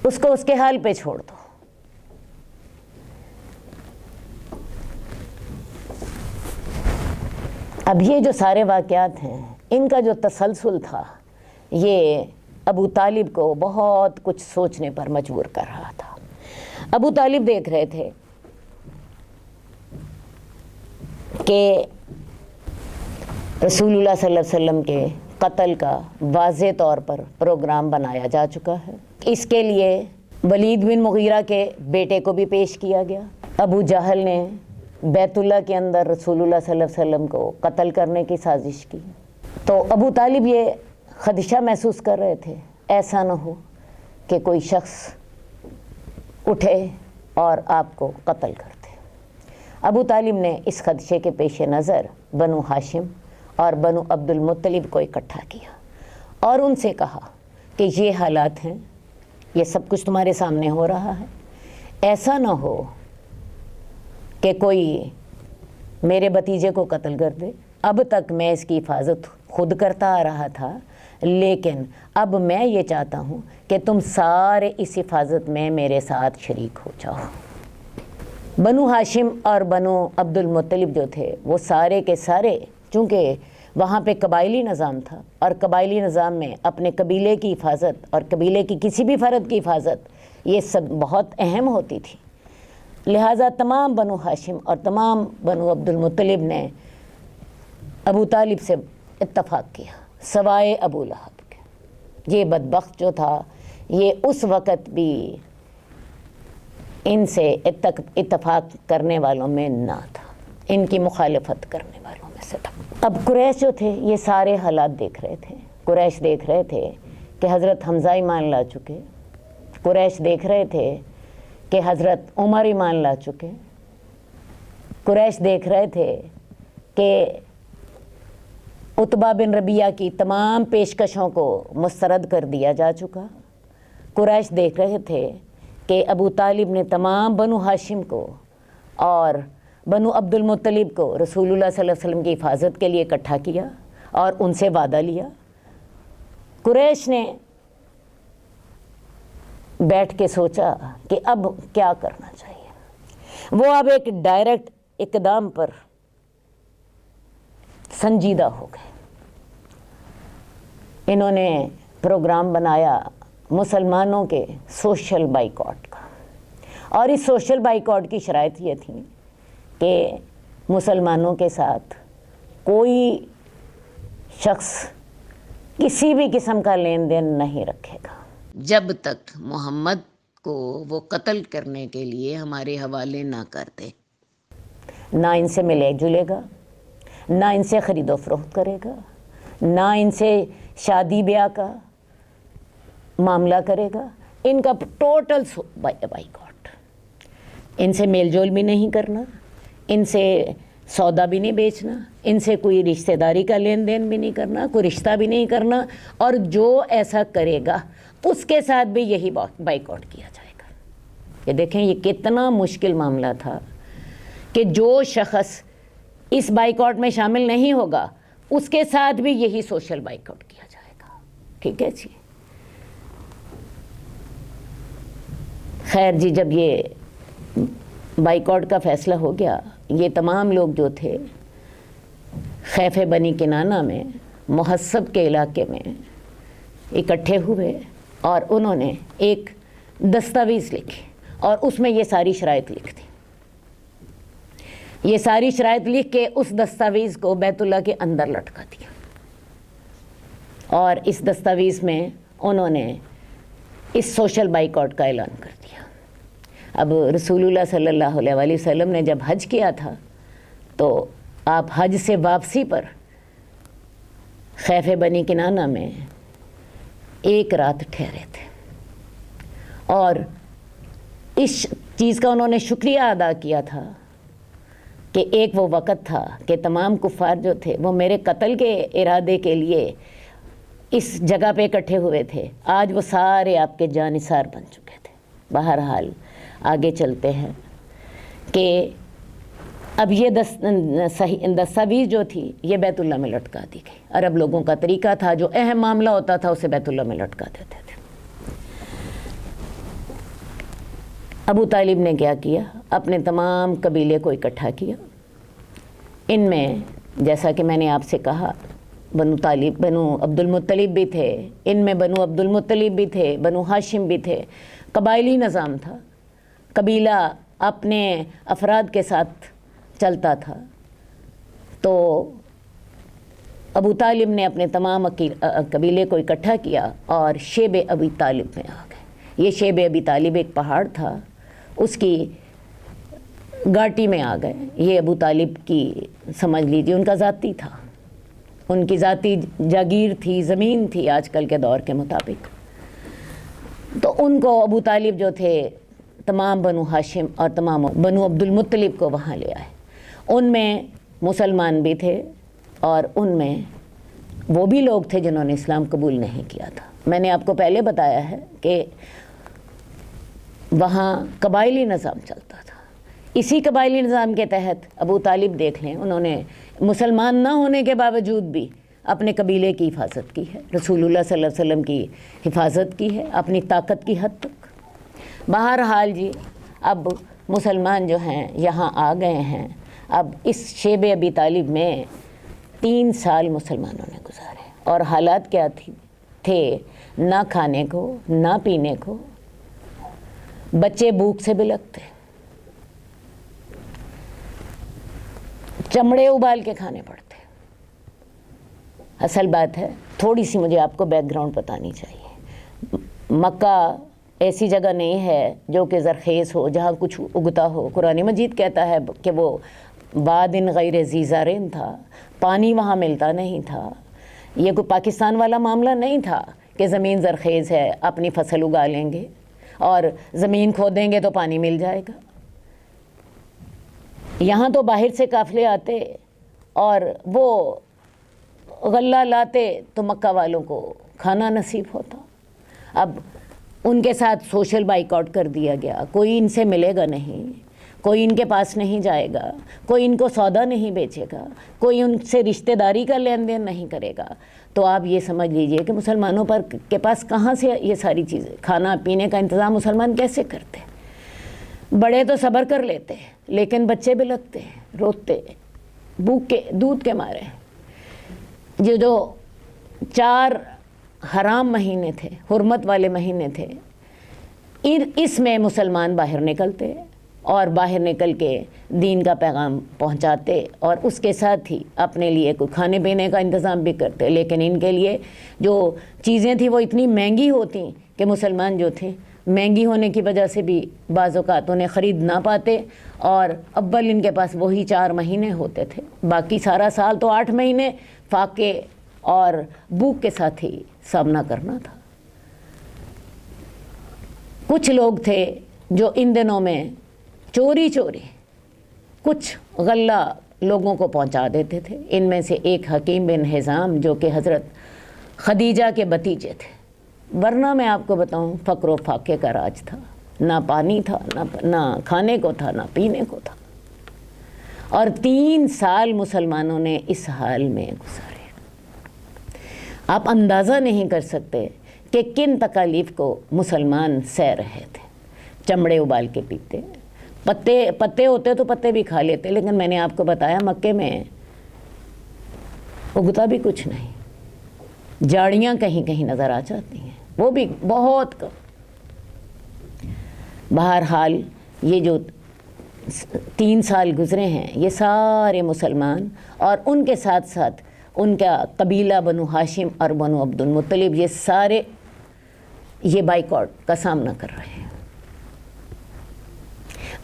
اس کو اس کے حال پہ چھوڑ دو۔ اب یہ جو سارے واقعات ہیں ان کا جو تسلسل تھا یہ ابو طالب کو بہت کچھ سوچنے پر مجبور کر رہا تھا۔ ابو طالب دیکھ رہے تھے کہ رسول اللہ صلی اللہ علیہ وسلم کے قتل کا واضح طور پر پروگرام بنایا جا چکا ہے۔ اس کے لیے ولید بن مغیرہ کے بیٹے کو بھی پیش کیا گیا۔ ابو جہل نے بیت اللہ کے اندر رسول اللہ صلی اللہ علیہ وسلم کو قتل کرنے کی سازش کی۔ تو ابو طالب یہ خدشہ محسوس کر رہے تھے ایسا نہ ہو کہ کوئی شخص اٹھے اور آپ کو قتل کر دے۔ ابو طالب نے اس خدشے کے پیش نظر بنو ہاشم اور بنو عبد المطلب کو اکٹھا کیا اور ان سے کہا کہ یہ حالات ہیں، یہ سب کچھ تمہارے سامنے ہو رہا ہے، ایسا نہ ہو کہ کوئی میرے بھتیجے کو قتل کر دے۔ اب تک میں اس کی حفاظت خود کرتا آ رہا تھا، لیکن اب میں یہ چاہتا ہوں کہ تم سارے اس حفاظت میں میرے ساتھ شریک ہو جاؤ۔ بنو ہاشم اور بنو عبد المطلب جو تھے وہ سارے کے سارے، چونکہ وہاں پہ قبائلی نظام تھا اور قبائلی نظام میں اپنے قبیلے کی حفاظت اور قبیلے کی کسی بھی فرد کی حفاظت یہ سب بہت اہم ہوتی تھی، لہٰذا تمام بنو ہاشم اور تمام بنو عبد المطلب نے ابو طالب سے اتفاق کیا سوائے ابو لہب کے۔ یہ بدبخت جو تھا یہ اس وقت بھی ان سے اتفاق کرنے والوں میں نہ تھا، ان کی مخالفت کرنے والوں میں سے تھا۔ اب قریش جو تھے یہ سارے حالات دیکھ رہے تھے۔ قریش دیکھ رہے تھے کہ حضرت حمزہ ایمان لا چکے، قریش دیکھ رہے تھے کہ حضرت عمر ایمان لا چکے، قریش دیکھ رہے تھے کہ عتبہ بن ربیعہ کی تمام پیشکشوں کو مسترد کر دیا جا چکا، قریش دیکھ رہے تھے کہ ابو طالب نے تمام بنو ہاشم کو اور بنو عبد المطلب کو رسول اللہ صلی اللہ علیہ وسلم کی حفاظت کے لیے اکٹھا کیا اور ان سے وعدہ لیا۔ قریش نے بیٹھ کے سوچا کہ اب کیا کرنا چاہیے۔ وہ اب ایک ڈائریکٹ اقدام پر سنجیدہ ہو گئے۔ انہوں نے پروگرام بنایا مسلمانوں کے سوشل بائیکاٹ کا، اور اس سوشل بائیکاٹ کی شرائط یہ تھی کہ مسلمانوں کے ساتھ کوئی شخص کسی بھی قسم کا لین دین نہیں رکھے گا جب تک محمد کو وہ قتل کرنے کے لیے ہمارے حوالے نہ کر دے۔ نہ ان سے ملے جلے گا، نہ ان سے خرید و فروخت کرے گا، نہ ان سے شادی بیاہ کا معاملہ کرے گا، ان کا ٹوٹل بائیکاٹ۔ ان سے میل جول بھی نہیں کرنا، ان سے سودا بھی نہیں بیچنا، ان سے کوئی رشتہ داری کا لین دین بھی نہیں کرنا، کوئی رشتہ بھی نہیں کرنا، اور جو ایسا کرے گا اس کے ساتھ بھی یہی بائیکاٹ کیا جائے گا۔ یہ دیکھیں یہ کتنا مشکل معاملہ تھا کہ جو شخص اس بائیکاٹ میں شامل نہیں ہوگا اس کے ساتھ بھی یہی سوشل بائیکاٹ کیا جائے گا۔ ٹھیک ہے جی، خیر جی، جب یہ بائیکاٹ کا فیصلہ ہو گیا، یہ تمام لوگ جو تھے خیف بنی کنانہ میں محسب کے علاقے میں اکٹھے ہوئے اور انہوں نے ایک دستاویز لکھی اور اس میں یہ ساری شرائط لکھ دی۔ یہ ساری شرائط لکھ کے اس دستاویز کو بیت اللہ کے اندر لٹکا دیا، اور اس دستاویز میں انہوں نے اس سوشل بائیکاٹ کا اعلان کر دیا۔ اب رسول اللہ صلی اللہ علیہ وآلہ وسلم نے جب حج کیا تھا تو آپ حج سے واپسی پر خیف بنی کنانہ میں ایک رات ٹھہرے تھے، اور اس چیز کا انہوں نے شکریہ ادا کیا تھا کہ ایک وہ وقت تھا کہ تمام کفار جو تھے وہ میرے قتل کے ارادے کے لیے اس جگہ پہ اکٹھے ہوئے تھے، آج وہ سارے آپ کے جانثار بن چکے تھے۔ بہرحال آگے چلتے ہیں کہ اب یہ دستاویز جو تھی یہ بیت اللہ میں لٹکا دی گئی۔ عرب لوگوں کا طریقہ تھا، جو اہم معاملہ ہوتا تھا اسے بیت اللہ میں لٹکا دیتے تھے۔ ابو طالب نے کیا کیا؟ اپنے تمام قبیلے کو اکٹھا کیا۔ ان میں جیسا کہ میں نے آپ سے کہا بنو عبد المطلب بھی تھے، ان میں بنو عبد المطلب بھی تھے، بنو ہاشم بھی تھے۔ قبائلی نظام تھا، قبیلہ اپنے افراد کے ساتھ چلتا تھا۔ تو ابو طالب نے اپنے تمام قبیلے کو اکٹھا کیا اور شیب ابی طالب میں آ گئے۔ یہ شیب ابی طالب ایک پہاڑ تھا، اس کی گھاٹی میں آ گئے۔ یہ ابو طالب کی سمجھ لیجیے ان کا ذاتی تھا، ان کی ذاتی جاگیر تھی، زمین تھی آج کل کے دور کے مطابق۔ تو ان کو ابو طالب جو تھے تمام بنو ہاشم اور تمام بنو عبد المطلب کو وہاں لے آئے۔ ان میں مسلمان بھی تھے اور ان میں وہ بھی لوگ تھے جنہوں نے اسلام قبول نہیں کیا تھا۔ میں نے آپ کو پہلے بتایا ہے کہ وہاں قبائلی نظام چلتا تھا۔ اسی قبائلی نظام کے تحت ابو طالب دیکھ لیں، انہوں نے مسلمان نہ ہونے کے باوجود بھی اپنے قبیلے کی حفاظت کی ہے، رسول اللہ صلی اللہ علیہ وسلم کی حفاظت کی ہے اپنی طاقت کی حد تک۔ بہرحال جی اب مسلمان جو ہیں یہاں آ گئے ہیں۔ اب اس شیب ابی طالب میں 3 سال مسلمانوں نے گزارے، اور حالات کیا تھے؟ نہ کھانے کو، نہ پینے کو، بچے بھوک سے بلکتے، چمڑے ابال کے کھانے پڑتے۔ اصل بات ہے، تھوڑی سی مجھے آپ کو بیک گراؤنڈ بتانی چاہیے۔ مکہ ایسی جگہ نہیں ہے جو کہ زرخیز ہو، جہاں کچھ اگتا ہو۔ قرآن مجید کہتا ہے کہ وہ وادٍ غیر ذی زرع تھا، پانی وہاں ملتا نہیں تھا۔ یہ کوئی پاکستان والا معاملہ نہیں تھا کہ زمین زرخیز ہے، اپنی فصل اگا لیں گے اور زمین کھودیں گے تو پانی مل جائے گا۔ یہاں تو باہر سے قافلے آتے اور وہ غلہ لاتے تو مکہ والوں کو کھانا نصیب ہوتا۔ اب ان کے ساتھ سوشل بائیکاٹ کر دیا گیا، کوئی ان سے ملے گا نہیں، کوئی ان کے پاس نہیں جائے گا، کوئی ان کو سودا نہیں بیچے گا، کوئی ان سے رشتہ داری کا لین دین نہیں کرے گا۔ تو آپ یہ سمجھ لیجئے کہ مسلمانوں کے پاس کہاں سے یہ ساری چیزیں، کھانا پینے کا انتظام مسلمان کیسے کرتے؟ بڑے تو صبر کر لیتے لیکن بچے بھی لگتے، روتے بھوک کے، دودھ کے مارے۔ یہ جو 4 حرام مہینے تھے، حرمت والے مہینے تھے، اس میں مسلمان باہر نکلتے اور باہر نکل کے دین کا پیغام پہنچاتے، اور اس کے ساتھ ہی اپنے لیے کوئی کھانے پینے کا انتظام بھی کرتے۔ لیکن ان کے لیے جو چیزیں تھیں وہ اتنی مہنگی ہوتی کہ مسلمان جو تھے مہنگی ہونے کی وجہ سے بھی بعض اوقات انہیں خرید نہ پاتے، اور اول ان کے پاس وہی 4 مہینے ہوتے تھے، باقی سارا سال تو 8 مہینے فاقے اور بھوک کے ساتھ ہی سامنا کرنا تھا۔ کچھ لوگ تھے جو ان دنوں میں چوری کچھ غلہ لوگوں کو پہنچا دیتے تھے۔ ان میں سے ایک حکیم بن حزام جو کہ حضرت خدیجہ کے بھتیجے تھے، ورنہ میں آپ کو بتاؤں فقر و فاقے کا راج تھا، نہ پانی تھا، نہ کھانے کو تھا، نہ پینے کو تھا، اور 3 سال مسلمانوں نے اس حال میں گزارے۔ آپ اندازہ نہیں کر سکتے کہ کن تکالیف کو مسلمان سہ رہے تھے۔ چمڑے ابال کے پیتے، پتے ہوتے تو پتے بھی کھا لیتے، لیکن میں نے آپ کو بتایا مکے میں اگتا بھی کچھ نہیں، جاڑیاں کہیں کہیں نظر آ جاتی ہیں، وہ بھی بہت کم۔ بہرحال یہ جو 3 سال گزرے ہیں، یہ سارے مسلمان اور ان کے ساتھ ساتھ ان کا قبیلہ بنو ہاشم اور بنو عبد المطلب، یہ سارے یہ بائیکاٹ کا سامنا کر رہے ہیں۔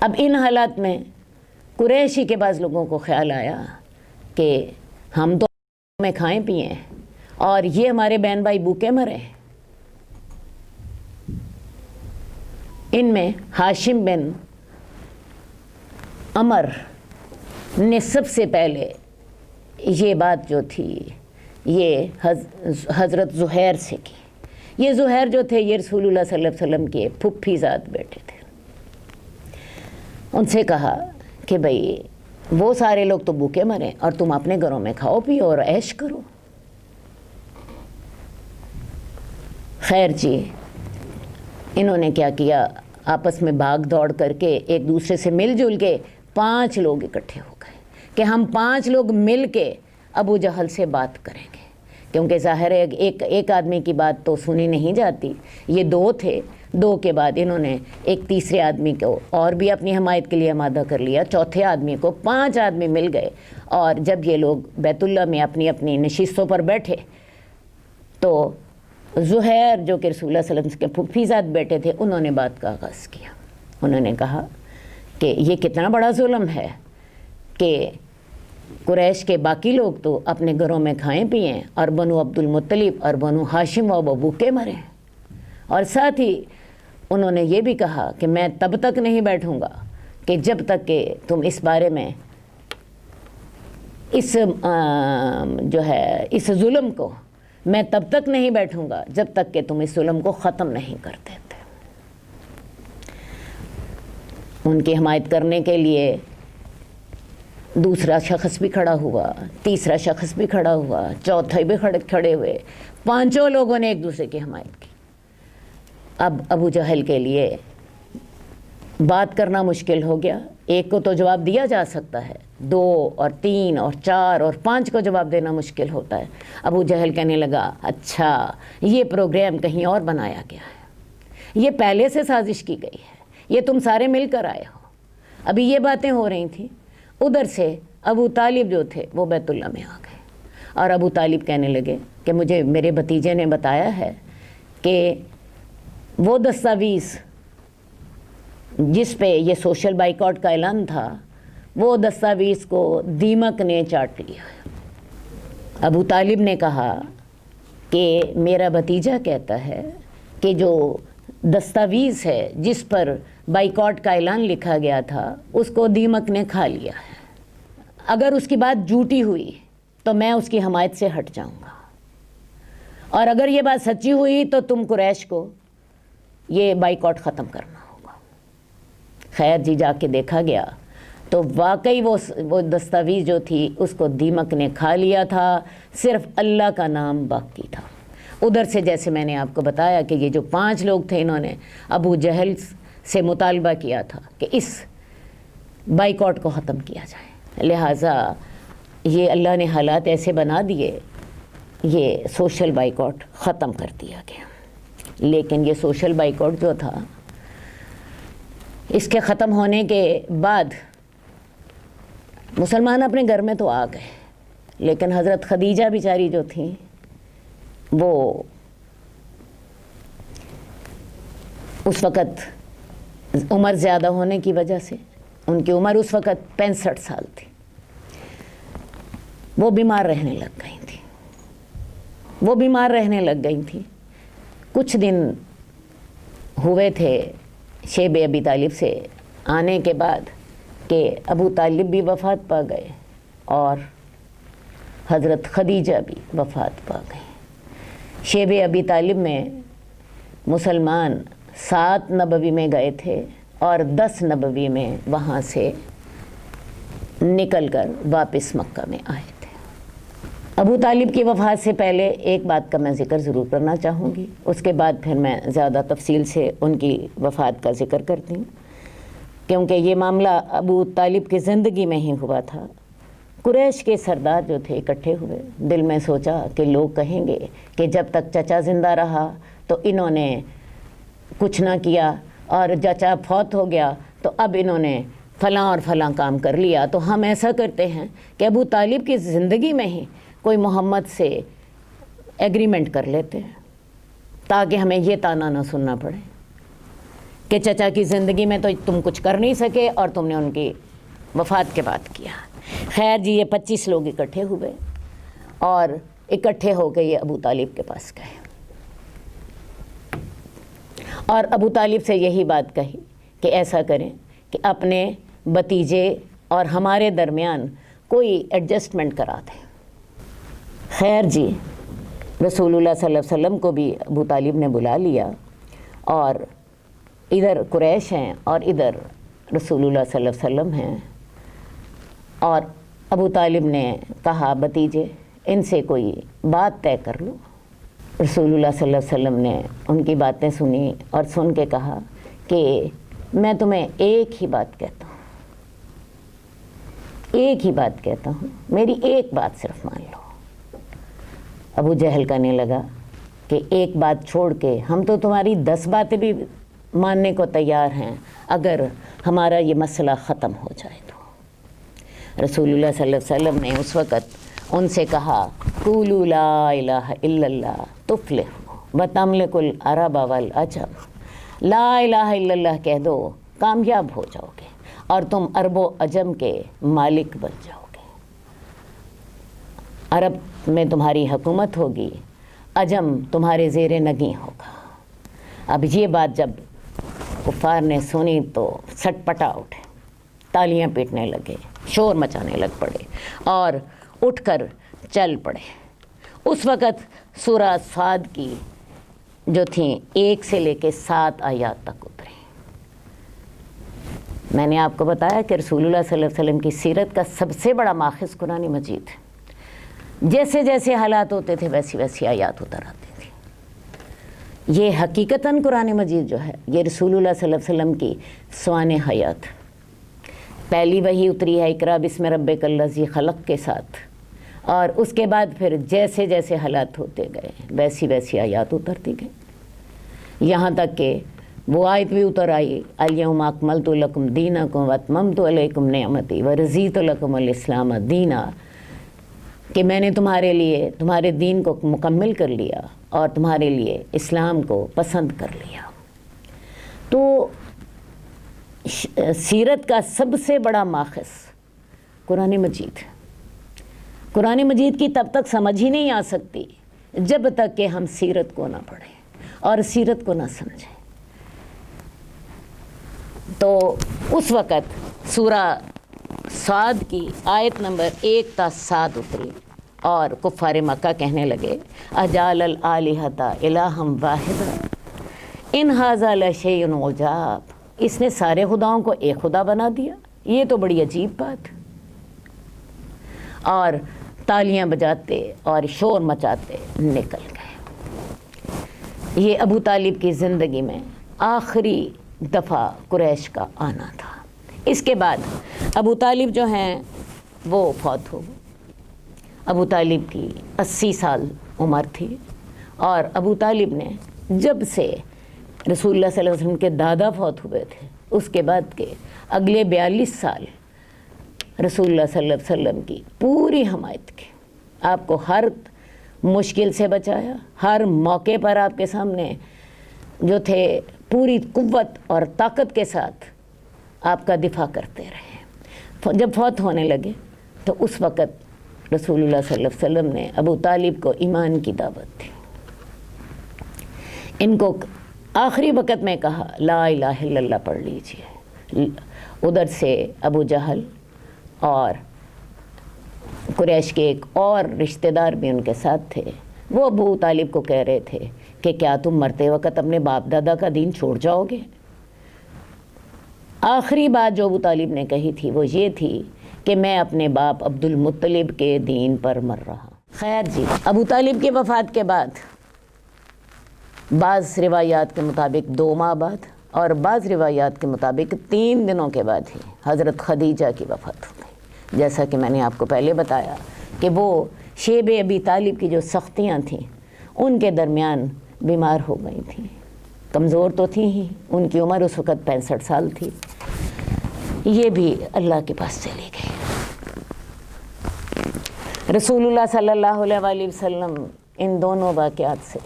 اب ان حالات میں قریشی کے بعض لوگوں کو خیال آیا کہ ہم تو میں کھائیں پیئیں اور یہ ہمارے بہن بھائی بھوکے مرے۔ ان میں ہاشم بن عمر نے سب سے پہلے یہ بات جو تھی یہ حضرت زہیر سے کی۔ یہ زہیر جو تھے یہ رسول اللہ صلی اللہ علیہ وسلم کے پھپھی زاد بیٹے تھے۔ ان سے کہا کہ بھئی وہ سارے لوگ تو بھوکے مرے اور تم اپنے گھروں میں کھاؤ پیو اور عیش کرو۔ خیر جی، انہوں نے کیا کیا، آپس میں بھاگ دوڑ کر کے ایک دوسرے سے مل جل کے 5 لوگ اکٹھے ہو گئے کہ ہم 5 لوگ مل کے ابو جہل سے بات کریں گے، کیونکہ ظاہر ہے ایک آدمی کی بات تو سنی نہیں جاتی۔ یہ 2 تھے، 2 کے بعد انہوں نے ایک تیسرے آدمی کو اور بھی اپنی حمایت کے لیے آمادہ کر لیا، چوتھے آدمی کو، 5 آدمی مل گئے۔ اور جب یہ لوگ بیت اللہ میں اپنی اپنی نشستوں پر بیٹھے تو زہیر جو کہ رسول اللہ صلی اللہ علیہ وسلم کے پھپھی زاد بیٹے تھے، انہوں نے بات کا آغاز کیا۔ انہوں نے کہا کہ یہ کتنا بڑا ظلم ہے کہ قریش کے باقی لوگ تو اپنے گھروں میں کھائیں پئیں اور بنو عبد المطلب اور بنو ہاشم و بھوکے مرے۔ اور ساتھ ہی انہوں نے یہ بھی کہا کہ میں تب تک نہیں بیٹھوں گا کہ جب تک کہ تم اس بارے میں اس ظلم کو، میں تب تک نہیں بیٹھوں گا جب تک کہ تم اس ظلم کو ختم نہیں کر دیتے۔ ان کی حمایت کرنے کے لیے دوسرا شخص بھی کھڑا ہوا، تیسرا شخص بھی کھڑا ہوا، چوتھے بھی کھڑے ہوئے، 5 لوگوں نے ایک دوسرے کی حمایت کی۔ اب ابو جہل کے لیے بات کرنا مشکل ہو گیا۔ ایک کو تو جواب دیا جا سکتا ہے، 2 اور 3 اور 4 اور 5 کو جواب دینا مشکل ہوتا ہے۔ ابو جہل کہنے لگا اچھا یہ پروگرام کہیں اور بنایا گیا ہے، یہ پہلے سے سازش کی گئی ہے، یہ تم سارے مل کر آئے ہو۔ ابھی یہ باتیں ہو رہی تھیں، ادھر سے ابو طالب جو تھے وہ بیت اللہ میں آ گئے اور ابو طالب کہنے لگے کہ مجھے میرے بھتیجے نے بتایا ہے کہ وہ دستاویز جس پہ یہ سوشل بائیکاٹ کا اعلان تھا، وہ دستاویز کو دیمک نے چاٹ لیا ہے۔ ابو طالب نے کہا کہ میرا بھتیجا کہتا ہے کہ جو دستاویز ہے جس پر بائیکاٹ کا اعلان لکھا گیا تھا اس کو دیمک نے کھا لیا ہے۔ اگر اس کی بات جھوٹی ہوئی تو میں اس کی حمایت سے ہٹ جاؤں گا، اور اگر یہ بات سچی ہوئی تو تم قریش کو یہ بائیکاٹ ختم کرنا ہوگا۔ خیر جی، جا کے دیکھا گیا تو واقعی وہ دستاویز جو تھی اس کو دیمک نے کھا لیا تھا، صرف اللہ کا نام باقی تھا۔ ادھر سے جیسے میں نے آپ کو بتایا کہ یہ جو 5 لوگ تھے، انہوں نے ابو جہل سے مطالبہ کیا تھا کہ اس بائیکاٹ کو ختم کیا جائے۔ لہٰذا یہ اللہ نے حالات ایسے بنا دیے، یہ سوشل بائیکاٹ ختم کر دیا گیا۔ لیکن یہ سوشل بائیکاٹ جو تھا، اس کے ختم ہونے کے بعد مسلمان اپنے گھر میں تو آ گئے، لیکن حضرت خدیجہ بیچاری جو تھیں وہ اس وقت عمر زیادہ ہونے کی وجہ سے، ان کی عمر اس وقت 65 سال تھی، وہ بیمار رہنے لگ گئی تھیں۔ کچھ دن ہوئے تھے شیب ابی طالب سے آنے کے بعد کہ ابو طالب بھی وفات پا گئے اور حضرت خدیجہ بھی وفات پا گئیں۔ شیب ابی طالب میں مسلمان 7 نبوی میں گئے تھے اور 10 نبوی میں وہاں سے نکل کر واپس مکہ میں آئے تھے۔ ابو طالب کی وفات سے پہلے ایک بات کا میں ذکر ضرور کرنا چاہوں گی، اس کے بعد پھر میں زیادہ تفصیل سے ان کی وفات کا ذکر کرتی ہوں، کیونکہ یہ معاملہ ابو طالب کی زندگی میں ہی ہوا تھا۔ قریش کے سردار جو تھے اکٹھے ہوئے، دل میں سوچا کہ لوگ کہیں گے کہ جب تک چچا زندہ رہا تو انہوں نے کچھ نہ کیا، اور چچا فوت ہو گیا تو اب انہوں نے فلاں اور فلاں کام کر لیا، تو ہم ایسا کرتے ہیں کہ ابو طالب کی زندگی میں ہی کوئی محمد سے ایگریمنٹ کر لیتے ہیں تاکہ ہمیں یہ طعنہ نہ سننا پڑے کہ چچا کی زندگی میں تو تم کچھ کر نہیں سکے اور تم نے ان کی وفات کے بعد کیا۔ خیر جی، یہ 25 لوگ اکٹھے ہوئے اور اکٹھے ہو کے یہ ابو طالب کے پاس گئے اور ابو طالب سے یہی بات کہی کہ ایسا کریں کہ اپنے بھتیجے اور ہمارے درمیان کوئی ایڈجسٹمنٹ کرا دیں۔ خیر جی، رسول اللہ صلی اللہ علیہ وسلم کو بھی ابو طالب نے بلا لیا، اور ادھر قریش ہیں اور ادھر رسول اللہ صلی اللہ علیہ وسلم ہیں، اور ابو طالب نے کہا بھتیجے ان سے کوئی بات طے کر لو۔ رسول اللہ صلی اللہ علیہ وسلم نے ان کی باتیں سنی اور سن کے کہا کہ میں تمہیں ایک ہی بات کہتا ہوں، ایک ہی بات کہتا ہوں، میری ایک بات صرف مان لو۔ ابو جہل کہنے لگا کہ ایک بات چھوڑ کے ہم تو تمہاری 10 باتیں بھی ماننے کو تیار ہیں اگر ہمارا یہ مسئلہ ختم ہو جائے تو۔ رسول اللہ صلی اللہ علیہ وسلم نے اس وقت ان سے کہا قولوا لا الہ الا اللہ تفلحوا وتملکوا العرب والعجم، لا الہ الا اللہ کہہ دو کامیاب ہو جاؤ گے اور تم عرب و عجم کے مالک بن جاؤ گے۔ عرب میں تمہاری حکومت ہوگی، عجم تمہارے زیر نگیں ہوگا۔ اب یہ بات جب کفار نے سنی تو سٹ پٹا اٹھے، تالیاں پیٹنے لگے، شور مچانے لگ پڑے اور اٹھ کر چل پڑے۔ اس وقت سورہ صاد کی جو تھیں 1 سے لے کے 7 آیات تک اتری۔ میں نے آپ کو بتایا کہ رسول اللہ صلی اللہ علیہ وسلم کی سیرت کا سب سے بڑا ماخذ قرآن مجید ہے۔ جیسے جیسے حالات ہوتے تھے ویسی ویسی آیات اتر آتی تھی۔ یہ حقیقتاً قرآن مجید جو ہے یہ رسول اللہ صلی اللہ علیہ وسلم کی سوانح حیات، پہلی وحی اتری ہے اقرا بسم ربک الذی خلق کے ساتھ، اور اس کے بعد پھر جیسے جیسے حالات ہوتے گئے ویسی ویسی آیات اترتی گئی، یہاں تک کہ وہ آیت بھی اتر آئی الیوم اکملت لکم دینکم واتممت علیکم نعمتی ورضیت لکم الاسلام دینا، کہ میں نے تمہارے لیے تمہارے دین کو مکمل کر لیا اور تمہارے لیے اسلام کو پسند کر لیا۔ تو سیرت کا سب سے بڑا ماخذ قرآن مجید ہے۔ قرآن مجید کی تب تک سمجھ ہی نہیں آ سکتی جب تک کہ ہم سیرت کو نہ پڑھیں اور سیرت کو نہ سمجھیں۔ تو اس وقت سورہ صاد کی آیت نمبر 1 تا 7 اتری اور کفار مکہ کہنے لگے اجعل الآلہۃ الہا واحدا ان ھذا لشیء عجاب، اس نے سارے خداؤں کو ایک خدا بنا دیا، یہ تو بڑی عجیب بات۔ اور تالیاں بجاتے اور شور مچاتے نکل گئے۔ یہ ابو طالب کی زندگی میں آخری دفعہ قریش کا آنا تھا۔ اس کے بعد ابو طالب جو ہیں وہ فوت ہو گئے۔ ابو طالب کی 80 سال عمر تھی، اور ابو طالب نے جب سے رسول اللہ صلی اللہ علیہ وسلم کے دادا فوت ہوئے تھے اس کے بعد کے اگلے 42 سال رسول اللہ صلی اللہ علیہ وسلم کی پوری حمایت کی، آپ کو ہر مشکل سے بچایا، ہر موقع پر آپ کے سامنے جو تھے پوری قوت اور طاقت کے ساتھ آپ کا دفاع کرتے رہے۔ جب فوت ہونے لگے تو اس وقت رسول اللہ صلی اللہ علیہ وسلم نے ابو طالب کو ایمان کی دعوت دی، ان کو آخری وقت میں کہا لا الہ الا اللہ پڑھ لیجئے۔ ادھر سے ابو جہل اور قریش کے ایک اور رشتہ دار بھی ان کے ساتھ تھے، وہ ابو طالب کو کہہ رہے تھے کہ کیا تم مرتے وقت اپنے باپ دادا کا دین چھوڑ جاؤ گے؟ آخری بات جو ابو طالب نے کہی تھی وہ یہ تھی کہ میں اپنے باپ عبد المطلب کے دین پر مر رہا۔ خیر جی، ابو طالب کی وفات کے بعد بعض روایات کے مطابق 2 ماہ بعد اور بعض روایات کے مطابق 3 دنوں کے بعد ہی حضرت خدیجہ کی وفات ہو گئی، جیسا کہ میں نے آپ کو پہلے بتایا کہ وہ شیب ابی طالب کی جو سختیاں تھیں ان کے درمیان بیمار ہو گئی تھیں، کمزور تو تھیں ہی، ان کی عمر اس وقت 65 سال تھی، یہ بھی اللہ کے پاس چلی گئی۔ رسول اللہ صلی اللہ علیہ وآلہ وسلم ان دونوں واقعات سے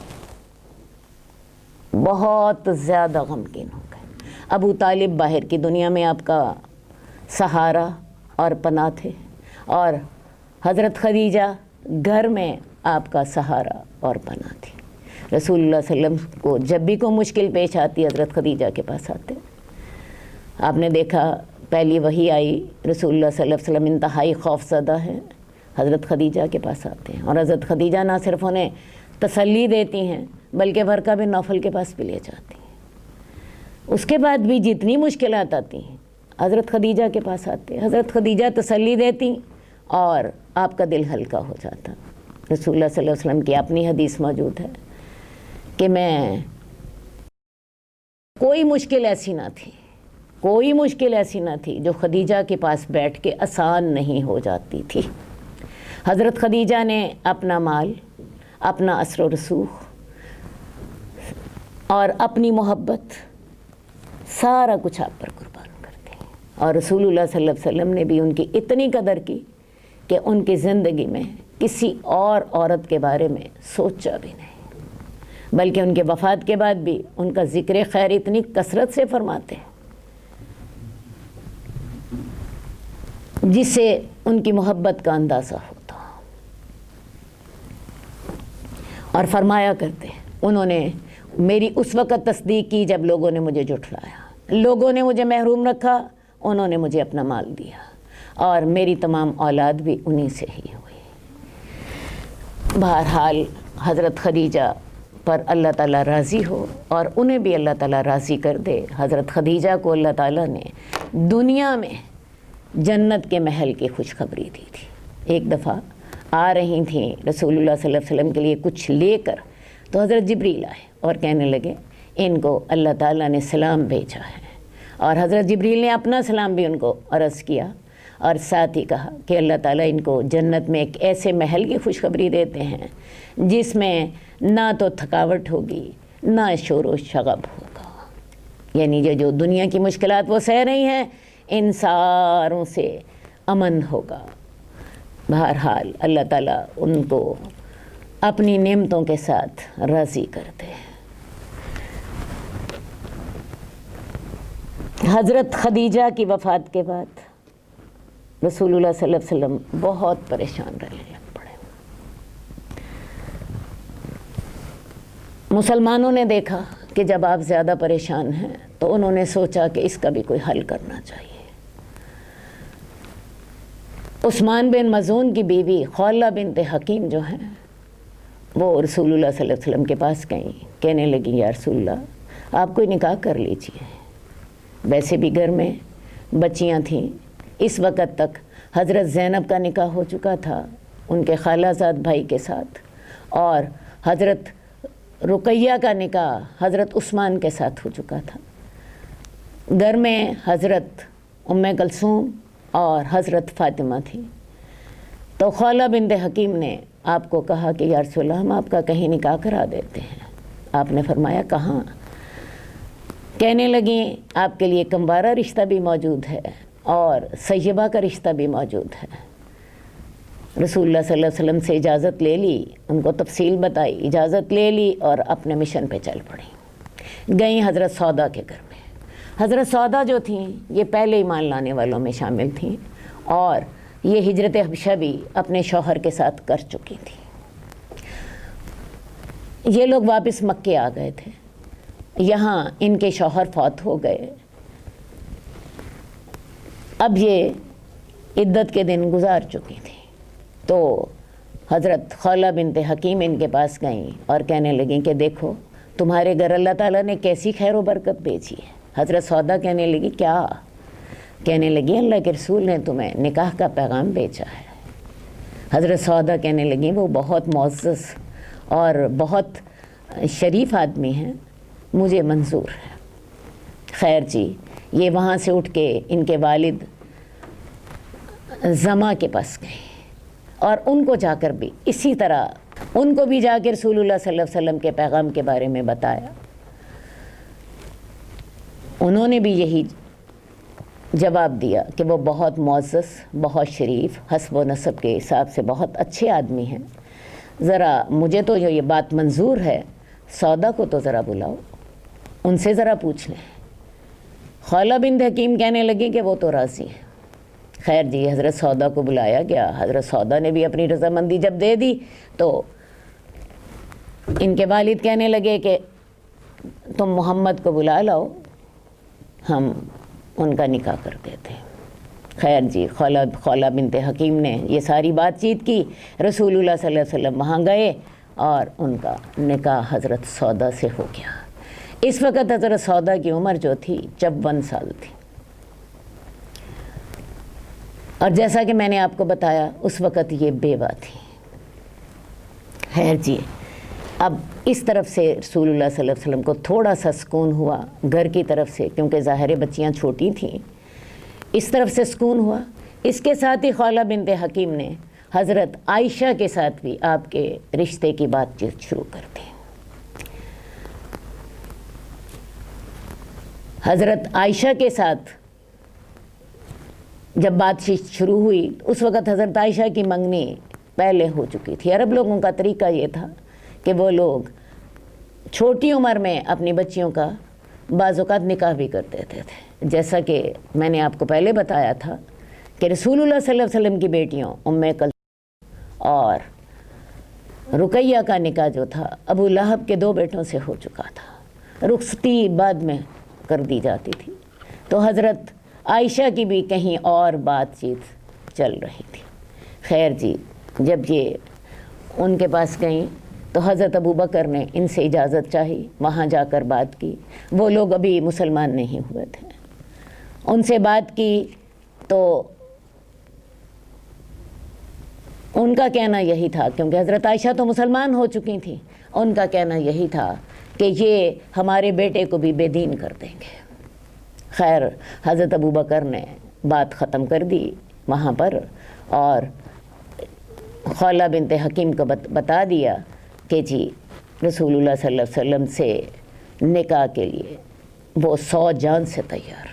بہت زیادہ غمگین ہو گئے۔ ابو طالب باہر کی دنیا میں آپ کا سہارا اور پناہ تھے، اور حضرت خدیجہ گھر میں آپ کا سہارا اور پناہ تھی۔ رسول اللہ صلی اللہ علیہ وسلم کو جب بھی کوئی مشکل پیش آتی حضرت خدیجہ کے پاس آتے۔ آپ نے دیکھا پہلی وحی آئی، رسول اللہ صلی اللہ علیہ وسلم انتہائی خوف زدہ ہیں، حضرت خدیجہ کے پاس آتے ہیں، اور حضرت خدیجہ نہ صرف انہیں تسلی دیتی ہیں بلکہ ورقہ بن نوفل کے پاس بھی لے جاتی ہیں۔ اس کے بعد بھی جتنی مشکلات آتی ہیں حضرت خدیجہ کے پاس آتے، حضرت خدیجہ تسلی دیتی اور آپ کا دل ہلکا ہو جاتا۔ رسول اللہ صلی اللہ علیہ وسلم کی اپنی حدیث موجود ہے کہ میں کوئی مشکل ایسی نہ تھی جو خدیجہ کے پاس بیٹھ کے آسان نہیں ہو جاتی تھی۔ حضرت خدیجہ نے اپنا مال، اپنا اثر و رسوخ اور اپنی محبت سارا کچھ آپ پر قربان کر دی، اور رسول اللہ صلی اللہ علیہ وسلم نے بھی ان کی اتنی قدر کی کہ ان کی زندگی میں کسی اور عورت کے بارے میں سوچا بھی نہیں، بلکہ ان کے وفات کے بعد بھی ان کا ذکر خیر اتنی کثرت سے فرماتے ہیں جس سے ان کی محبت کا اندازہ ہوتا، اور فرمایا کرتے ہیں انہوں نے میری اس وقت تصدیق کی جب لوگوں نے مجھے جھٹلایا، لوگوں نے مجھے محروم رکھا، انہوں نے مجھے اپنا مال دیا، اور میری تمام اولاد بھی انہی سے ہی ہوئی۔ بہرحال حضرت خدیجہ پر اللہ تعالیٰ راضی ہو اور انہیں بھی اللہ تعالیٰ راضی کر دے۔ حضرت خدیجہ کو اللہ تعالیٰ نے دنیا میں جنت کے محل کی خوشخبری دی تھی۔ ایک دفعہ آ رہی تھیں رسول اللہ صلی اللہ علیہ وسلم کے لیے کچھ لے کر، تو حضرت جبریل آئے اور کہنے لگے ان کو اللہ تعالیٰ نے سلام بھیجا ہے، اور حضرت جبریل نے اپنا سلام بھی ان کو عرض کیا، اور ساتھ ہی کہا کہ اللہ تعالیٰ ان کو جنت میں ایک ایسے محل کی خوشخبری دیتے ہیں جس میں نہ تو تھکاوٹ ہوگی نہ شور و شغب ہوگا، یعنی جو دنیا کی مشکلات وہ سہ رہی ہیں ان ساروں سے امن ہوگا۔ بہرحال اللہ تعالیٰ ان کو اپنی نعمتوں کے ساتھ راضی کرتے ہیں۔ حضرت خدیجہ کی وفات کے بعد رسول اللہ صلی اللہ علیہ وسلم بہت پریشان رہنے لگ پڑے۔ مسلمانوں نے دیکھا کہ جب آپ زیادہ پریشان ہیں تو انہوں نے سوچا کہ اس کا بھی کوئی حل کرنا چاہیے۔ عثمان بن مظعون کی بیوی خولہ بنت حکیم جو ہیں وہ رسول اللہ صلی اللہ علیہ وسلم کے پاس گئیں، کہنے لگیں یا رسول اللہ آپ کوئی نکاح کر لیجئے۔ ویسے بھی گھر میں بچیاں تھیں، اس وقت تک حضرت زینب کا نکاح ہو چکا تھا ان کے خالہ زاد بھائی کے ساتھ، اور حضرت رقیہ کا نکاح حضرت عثمان کے ساتھ ہو چکا تھا۔ گھر میں حضرت ام کلثوم اور حضرت فاطمہ تھی، تو خولہ بنت حکیم نے آپ کو کہا کہ یا رسول اللہ ہم آپ کا کہیں نکاح کرا دیتے ہیں۔ آپ نے فرمایا کہاں؟ کہنے لگیں آپ کے لیے کمبارہ رشتہ بھی موجود ہے اور سیبہ کا رشتہ بھی موجود ہے۔ رسول اللہ صلی اللہ علیہ وسلم سے اجازت لے لی، ان کو تفصیل بتائی، اجازت لے لی اور اپنے مشن پہ چل پڑیں۔ گئیں حضرت سودا کے گھر میں۔ حضرت سودا جو تھیں یہ پہلے ایمان لانے والوں میں شامل تھیں، اور یہ ہجرت حبشہ بھی اپنے شوہر کے ساتھ کر چکی تھیں۔ یہ لوگ واپس مکے آ گئے تھے، یہاں ان کے شوہر فوت ہو گئے۔ اب یہ عدت کے دن گزار چکی تھیں، تو حضرت خولہ بنت حکیم ان کے پاس گئیں اور کہنے لگیں کہ دیکھو تمہارے گھر اللہ تعالیٰ نے کیسی خیر و برکت بھیجی ہے۔ حضرت سودا کہنے لگی کیا؟ کہنے لگی اللہ کے رسول نے تمہیں نکاح کا پیغام بھیجا ہے۔ حضرت سودا کہنے لگیں وہ بہت معزز اور بہت شریف آدمی ہیں، مجھے منظور ہے۔ خیر جی، یہ وہاں سے اٹھ کے ان کے والد زما کے پاس گئے اور ان کو جا کر بھی اسی طرح ان کو بھی جا کے رسول اللہ صلی اللہ علیہ وسلم کے پیغام کے بارے میں بتایا. انہوں نے بھی یہی جواب دیا کہ وہ بہت معزز، بہت شریف، حسب و نسب کے حساب سے بہت اچھے آدمی ہیں. ذرا مجھے تو یہ بات منظور ہے، سودا کو تو ذرا بلاؤ، ان سے ذرا پوچھ لیں. خولہ بنت حکیم کہنے لگی کہ وہ تو راضی ہیں. خیر جی، حضرت سودا کو بلایا گیا. حضرت سودا نے بھی اپنی رضامندی جب دے دی تو ان کے والد کہنے لگے کہ تم محمد کو بلا لاؤ، ہم ان کا نکاح کر دیتے ہیں. خیر جی، خولہ بنت حکیم نے یہ ساری بات چیت کی. رسول اللہ صلی اللہ علیہ وسلم وہاں گئے اور ان کا نکاح حضرت سودا سے ہو گیا. اس وقت حضرت سودا کی عمر جو تھی 54 سال تھی، اور جیسا کہ میں نے آپ کو بتایا اس وقت یہ بیوہ تھی. خیر جی، اب اس طرف سے رسول اللہ صلی اللہ علیہ وسلم کو تھوڑا سا سکون ہوا گھر کی طرف سے، کیونکہ ظاہر بچیاں چھوٹی تھیں، اس طرف سے سکون ہوا. اس کے ساتھ ہی خولہ بنت حکیم نے حضرت عائشہ کے ساتھ بھی آپ کے رشتے کی بات چیت شروع کر دی. حضرت عائشہ کے ساتھ جب بات چیت شروع ہوئی اس وقت حضرت عائشہ کی منگنی پہلے ہو چکی تھی. عرب لوگوں کا طریقہ یہ تھا کہ وہ لوگ چھوٹی عمر میں اپنی بچیوں کا بعض اوقات نکاح بھی کر دیتے تھے. جیسا کہ میں نے آپ کو پہلے بتایا تھا کہ رسول اللہ صلی اللہ علیہ وسلم کی بیٹیوں ام کلثوم اور رقیہ کا نکاح جو تھا ابو لہب کے 2 بیٹوں سے ہو چکا تھا. رخصتی بعد میں کر دی جاتی تھی. تو حضرت عائشہ کی بھی کہیں اور بات چیت چل رہی تھی. خیر جی، جب یہ ان کے پاس گئیں تو حضرت ابوبکر نے ان سے اجازت چاہی، وہاں جا کر بات کی. وہ لوگ ابھی مسلمان نہیں ہوئے تھے. ان سے بات کی تو ان کا کہنا یہی تھا، کیونکہ حضرت عائشہ تو مسلمان ہو چکی تھیں، ان کا کہنا یہی تھا کہ یہ ہمارے بیٹے کو بھی بے دین کر دیں گے. خیر حضرت ابوبکر نے بات ختم کر دی وہاں پر، اور خولہ بنت حکیم کو بتا دیا کہ جی رسول اللہ صلی اللہ علیہ وسلم سے نکاح کے لیے وہ 100 جان سے تیار.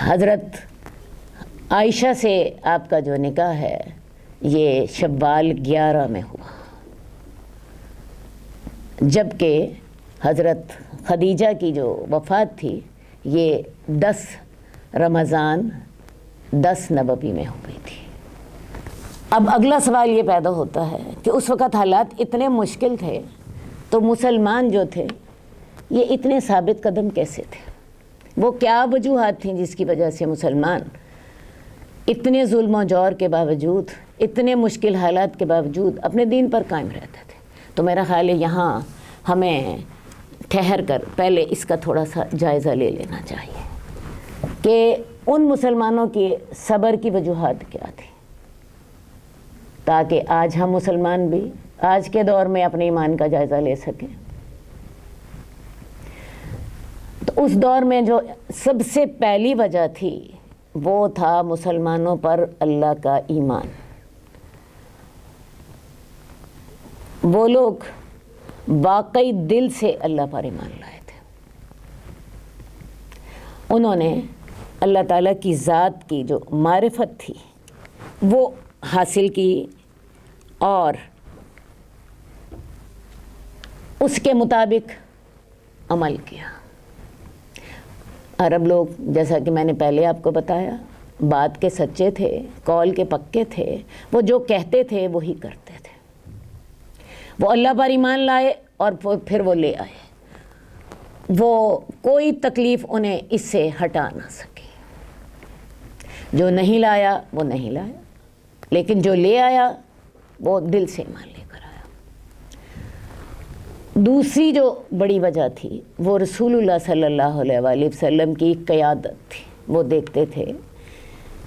حضرت عائشہ سے آپ کا جو نکاح ہے یہ شوال 11 میں ہوا، جبکہ حضرت خدیجہ کی جو وفات تھی یہ 10 رمضان 10 نبوی میں ہوئی تھی. اب اگلا سوال یہ پیدا ہوتا ہے کہ اس وقت حالات اتنے مشکل تھے تو مسلمان جو تھے یہ اتنے ثابت قدم کیسے تھے؟ وہ کیا وجوہات تھیں جس کی وجہ سے مسلمان اتنے ظلم و جور کے باوجود، اتنے مشکل حالات کے باوجود اپنے دین پر قائم رہتے تھے؟ تو میرا خیال ہے یہاں ہمیں ٹھہر کر پہلے اس کا تھوڑا سا جائزہ لے لینا چاہیے کہ ان مسلمانوں کی صبر کی وجوہات کیا تھی، تاکہ آج ہم مسلمان بھی آج کے دور میں اپنے ایمان کا جائزہ لے سکیں. تو اس دور میں جو سب سے پہلی وجہ تھی وہ تھا مسلمانوں پر اللہ کا ایمان. وہ لوگ واقعی دل سے اللہ پر ایمان لائے تھے. انہوں نے اللہ تعالیٰ کی ذات کی جو معرفت تھی وہ حاصل کی اور اس کے مطابق عمل کیا. عرب لوگ جیسا کہ میں نے پہلے آپ کو بتایا بات کے سچے تھے، قول کے پکے تھے. وہ جو کہتے تھے وہی کرتے تھے. وہ اللہ پر ایمان لائے اور پھر وہ لے آئے. وہ کوئی تکلیف انہیں اس سے ہٹا نہ سکی. جو نہیں لایا وہ نہیں لایا، لیکن جو لے آیا وہ دل سے ایمان لے کر آیا. دوسری جو بڑی وجہ تھی وہ رسول اللہ صلی اللہ علیہ وآلہ وسلم کی قیادت تھی. وہ دیکھتے تھے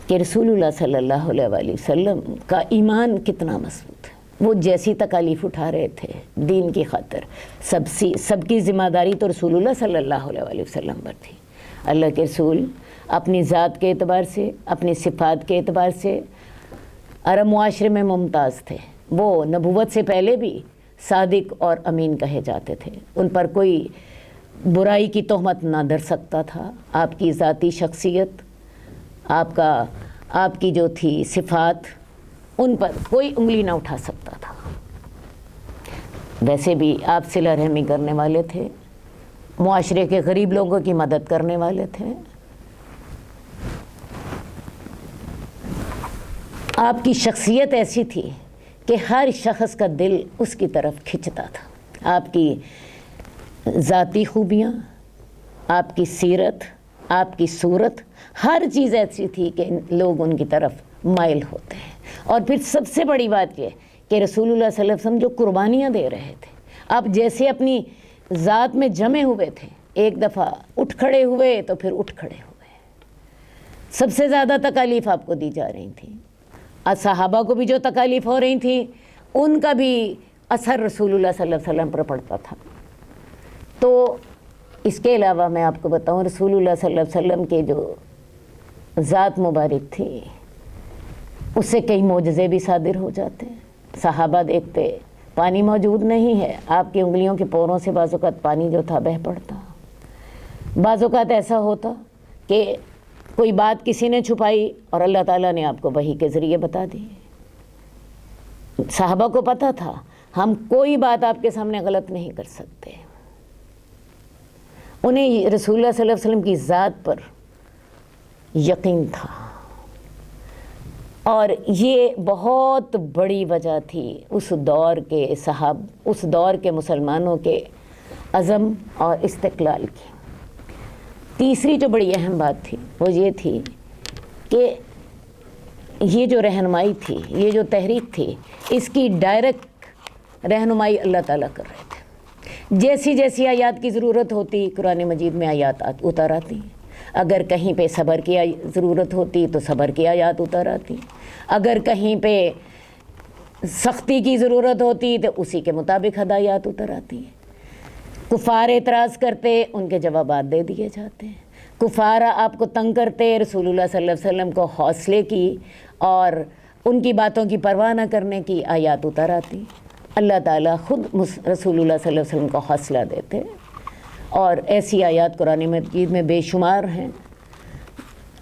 کہ رسول اللہ صلی اللہ علیہ وآلہ وسلم کا ایمان کتنا مضبوط ہے. وہ جیسی تکالیف اٹھا رہے تھے دین کی خاطر، سب کی ذمہ داری تو رسول اللہ صلی اللہ علیہ وآلہ وسلم پر تھی. اللہ کے رسول اپنی ذات کے اعتبار سے، اپنی صفات کے اعتبار سے عرب معاشرے میں ممتاز تھے۔ وہ نبوت سے پہلے بھی صادق اور امین کہے جاتے تھے، ان پر کوئی برائی کی تہمت نہ ڈر سکتا تھا۔ آپ کی ذاتی شخصیت، آپ کی جو تھی صفات، ان پر کوئی انگلی نہ اٹھا سکتا تھا۔ ویسے بھی آپ صلہ رحمی کرنے والے تھے، معاشرے کے غریب لوگوں کی مدد کرنے والے تھے۔ آپ کی شخصیت ایسی تھی کہ ہر شخص کا دل اس کی طرف کھنچتا تھا۔ آپ کی ذاتی خوبیاں، آپ کی سیرت، آپ کی صورت، ہر چیز ایسی تھی کہ لوگ ان کی طرف مائل ہوتے ہیں۔ اور پھر سب سے بڑی بات یہ کہ رسول اللہ صلی اللہ علیہ وسلم جو قربانیاں دے رہے تھے، آپ جیسے اپنی ذات میں جمے ہوئے تھے، ایک دفعہ اٹھ کھڑے ہوئے تو پھر اٹھ کھڑے ہوئے۔ سب سے زیادہ تکالیف آپ کو دی جا رہی تھیں، صحابہ کو بھی جو تکالیف ہو رہی تھیں ان کا بھی اثر رسول اللہ صلی اللہ علیہ وسلم پر پڑتا تھا۔ تو اس کے علاوہ میں آپ کو بتاؤں، رسول اللہ صلی اللہ علیہ وسلم کے جو ذات مبارک تھی اس سے کئی معجزے بھی صادر ہو جاتے ہیں۔ صحابہ دیکھتے پانی موجود نہیں ہے، آپ کی انگلیوں کے پوروں سے بعض اوقات پانی جو تھا بہہ پڑتا۔ بعض اوقات ایسا ہوتا کہ کوئی بات کسی نے چھپائی اور اللہ تعالیٰ نے آپ کو وحی کے ذریعے بتا دی۔ صحابہ کو پتہ تھا ہم کوئی بات آپ کے سامنے غلط نہیں کر سکتے۔ انہیں رسول اللہ صلی اللہ علیہ وسلم کی ذات پر یقین تھا، اور یہ بہت بڑی وجہ تھی اس دور کے مسلمانوں کے عزم اور استقلال کی۔ تیسری جو بڑی اہم بات تھی وہ یہ تھی کہ یہ جو رہنمائی تھی، یہ جو تحریک تھی، اس کی ڈائریکٹ رہنمائی اللہ تعالیٰ کر رہے تھے۔ جیسی جیسی آیات کی ضرورت ہوتی قرآن مجید میں آیات اتار آتی، اگر کہیں پہ صبر کی ضرورت ہوتی تو صبر کی آیات اتار آتی، اگر کہیں پہ سختی کی ضرورت ہوتی تو اسی کے مطابق ہدایات اتر آتی ہیں۔ کفار اعتراض کرتے، ان کے جوابات دے دیے جاتے ہیں۔ کفار آپ کو تنگ کرتے، رسول اللہ صلی اللہ علیہ وسلم کو حوصلے کی اور ان کی باتوں کی پرواہ نہ کرنے کی آیات اتر آتی۔ اللہ تعالیٰ خود رسول اللہ صلی اللہ علیہ وسلم کو حوصلہ دیتے، اور ایسی آیات قرآن مجید میں بے شمار ہیں۔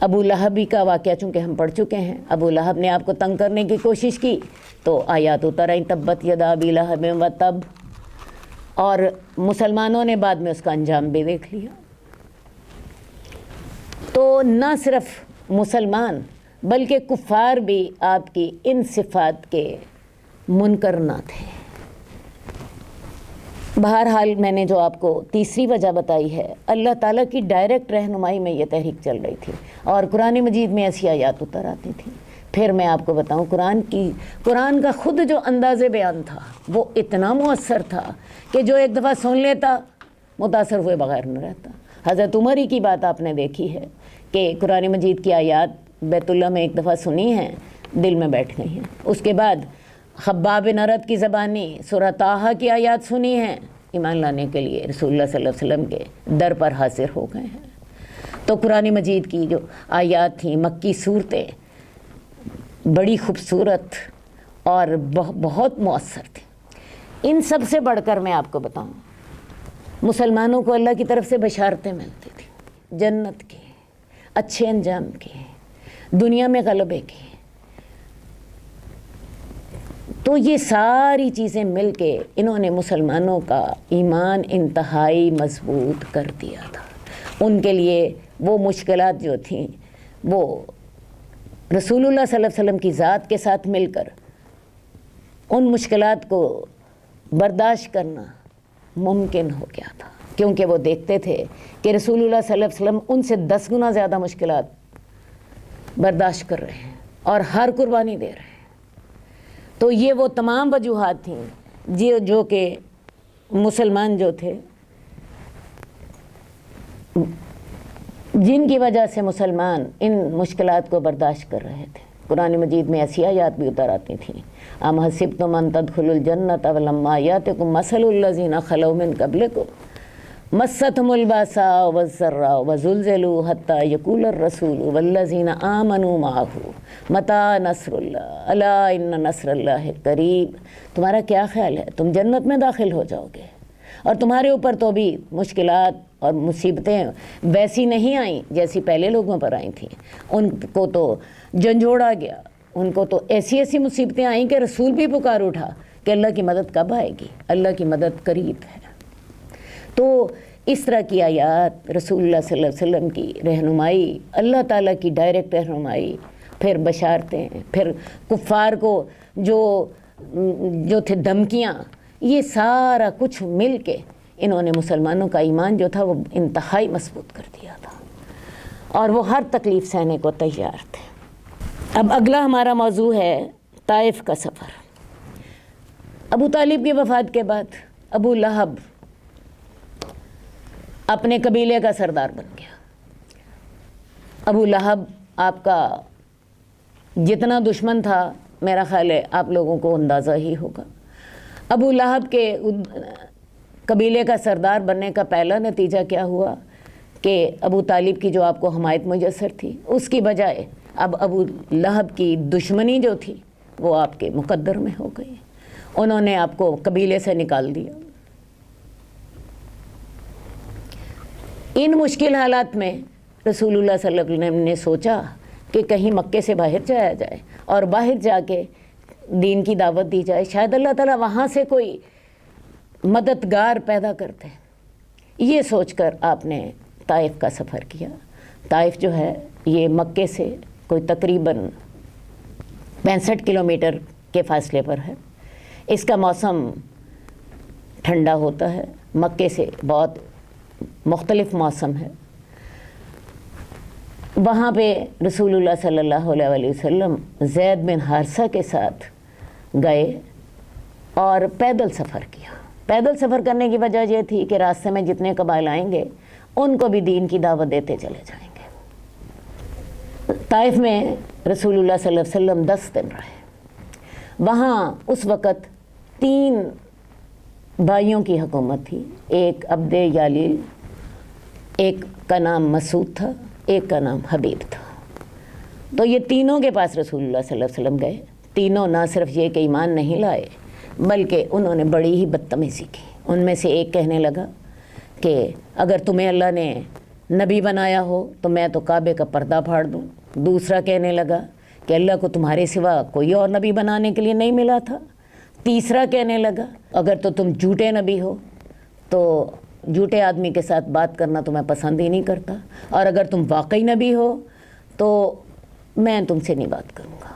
ابو لہب کا واقعہ چونکہ ہم پڑھ چکے ہیں، ابو لہب نے آپ کو تنگ کرنے کی کوشش کی تو آیات اتر آئیں، تبت یدا ابی لہب و تب، اور مسلمانوں نے بعد میں اس کا انجام بھی دیکھ لیا۔ تو نہ صرف مسلمان بلکہ کفار بھی آپ کی ان صفات کے منکر نہ تھے۔ بہرحال میں نے جو آپ کو تیسری وجہ بتائی ہے، اللہ تعالیٰ کی ڈائریکٹ رہنمائی میں یہ تحریک چل رہی تھی، اور قرآن مجید میں ایسی آیات اتر آتی تھیں۔ پھر میں آپ کو بتاؤں، قرآن کا خود جو انداز بیان تھا وہ اتنا مؤثر تھا کہ جو ایک دفعہ سن لیتا متاثر ہوئے بغیر نہ رہتا۔ حضرت عمر ہی کی بات آپ نے دیکھی ہے کہ قرآن مجید کی آیات بیت اللہ میں ایک دفعہ سنی ہیں، دل میں بیٹھ گئی ہیں۔ اس کے بعد خباب بن ارد کی زبانی سورہ طٰہٰ کی آیات سنی ہیں، ایمان لانے کے لیے رسول اللہ صلی اللہ علیہ وسلم کے در پر حاضر ہو گئے ہیں۔ تو قرآن مجید کی جو آیات تھیں، مکی صورتیں بڑی خوبصورت اور بہت مؤثر تھیں۔ ان سب سے بڑھ کر میں آپ کو بتاؤں، مسلمانوں کو اللہ کی طرف سے بشارتیں ملتی تھیں، جنت کی، اچھے انجام کی، دنیا میں غلبے کی۔ تو یہ ساری چیزیں مل کے انہوں نے مسلمانوں کا ایمان انتہائی مضبوط کر دیا تھا۔ ان کے لیے وہ مشکلات جو تھیں وہ رسول اللہ صلی اللہ علیہ وسلم کی ذات کے ساتھ مل کر ان مشکلات کو برداشت کرنا ممکن ہو گیا تھا، کیونکہ وہ دیکھتے تھے کہ رسول اللہ صلی اللہ علیہ وسلم ان سے 10 گنا زیادہ مشکلات برداشت کر رہے ہیں اور ہر قربانی دے رہے ہیں۔ تو یہ وہ تمام وجوہات تھیں جو کہ مسلمان جو تھے، جن کی وجہ سے مسلمان ان مشکلات کو برداشت کر رہے تھے۔ قرآن مجید میں ایسی آیات بھی اتر آتی تھیں، ام حسبتم ان تدخلوا الجنۃ ولما یاتکم مثل الذین خلوا من قبلکم مستهم الباساء والضراء وزلزلوا حتى يقول الرسول والذين آمنوا معه متى نصر اللہ الا ان نصر اللہ قریب۔ تمہارا کیا خیال ہے؟ تم جنت میں داخل ہو جاؤ گے اور تمہارے اوپر تو بھی مشکلات اور مصیبتیں ویسی نہیں آئیں جیسی پہلے لوگوں پر آئی تھیں، ان کو تو جھنجھوڑا گیا، ان کو تو ایسی ایسی مصیبتیں آئیں کہ رسول بھی پکار اٹھا کہ اللہ کی مدد کب آئے گی، اللہ کی مدد قریب ہے۔ تو اس طرح کی آیات رسول اللہ صلی اللہ علیہ وسلم کی رہنمائی، اللہ تعالیٰ کی ڈائریکٹ رہنمائی، پھر بشارتیں، پھر کفار کو جو تھے دھمکیاں، یہ سارا کچھ مل کے انہوں نے مسلمانوں کا ایمان جو تھا وہ انتہائی مضبوط کر دیا تھا اور وہ ہر تکلیف سہنے کو تیار تھے۔ اب اگلا ہمارا موضوع ہے طائف کا سفر۔ ابو طالب کی وفات کے بعد ابو لہب اپنے قبیلے کا سردار بن گیا۔ ابو لہب آپ کا جتنا دشمن تھا میرا خیال ہے آپ لوگوں کو اندازہ ہی ہوگا۔ ابو لہب کے قبیلے کا سردار بننے کا پہلا نتیجہ کیا ہوا کہ ابو طالب کی جو آپ کو حمایت میسر تھی اس کی بجائے اب ابو لہب کی دشمنی جو تھی وہ آپ کے مقدر میں ہو گئی، انہوں نے آپ کو قبیلے سے نکال دیا۔ ان مشکل حالات میں رسول اللہ صلی اللہ علیہ وسلم نے سوچا کہ کہیں مکے سے باہر جایا جائے اور باہر جا کے دین کی دعوت دی جائے، شاید اللہ تعالیٰ وہاں سے کوئی مددگار پیدا کرتے ہیں۔ یہ سوچ کر آپ نے طائف کا سفر کیا۔ طائف جو ہے یہ مکے سے کوئی تقریباً 65 کلومیٹر کے فاصلے پر ہے۔ اس کا موسم ٹھنڈا ہوتا ہے، مکے سے بہت مختلف موسم ہے۔ وہاں پہ رسول اللہ صلی اللہ علیہ وسلم زید بن حارثہ کے ساتھ گئے اور پیدل سفر کیا۔ پیدل سفر کرنے کی وجہ یہ تھی کہ راستے میں جتنے قبائل آئیں گے ان کو بھی دین کی دعوت دیتے چلے جائیں گے۔ طائف میں رسول اللہ صلی اللہ علیہ وسلم 10 دن رہے۔ وہاں اس وقت 3 بھائیوں کی حکومت تھی، ایک عبد یالیل، ایک کا نام مسعود تھا، ایک کا نام حبیب تھا۔ تو یہ تینوں کے پاس رسول اللہ صلی اللہ علیہ وسلم گئے۔ تینوں نہ صرف یہ کہ ایمان نہیں لائے بلکہ انہوں نے بڑی ہی بدتمیزی کی۔ ان میں سے ایک کہنے لگا کہ اگر تمہیں اللہ نے نبی بنایا ہو تو میں تو کعبے کا پردہ پھاڑ دوں۔ دوسرا کہنے لگا کہ اللہ کو تمہارے سوا کوئی اور نبی بنانے کے لیے نہیں ملا تھا۔ تیسرا کہنے لگا اگر تو تم جھوٹے نبی ہو تو جھوٹے آدمی کے ساتھ بات کرنا تو میں پسند ہی نہیں کرتا، اور اگر تم واقعی نبی ہو تو میں تم سے نہیں بات کروں گا۔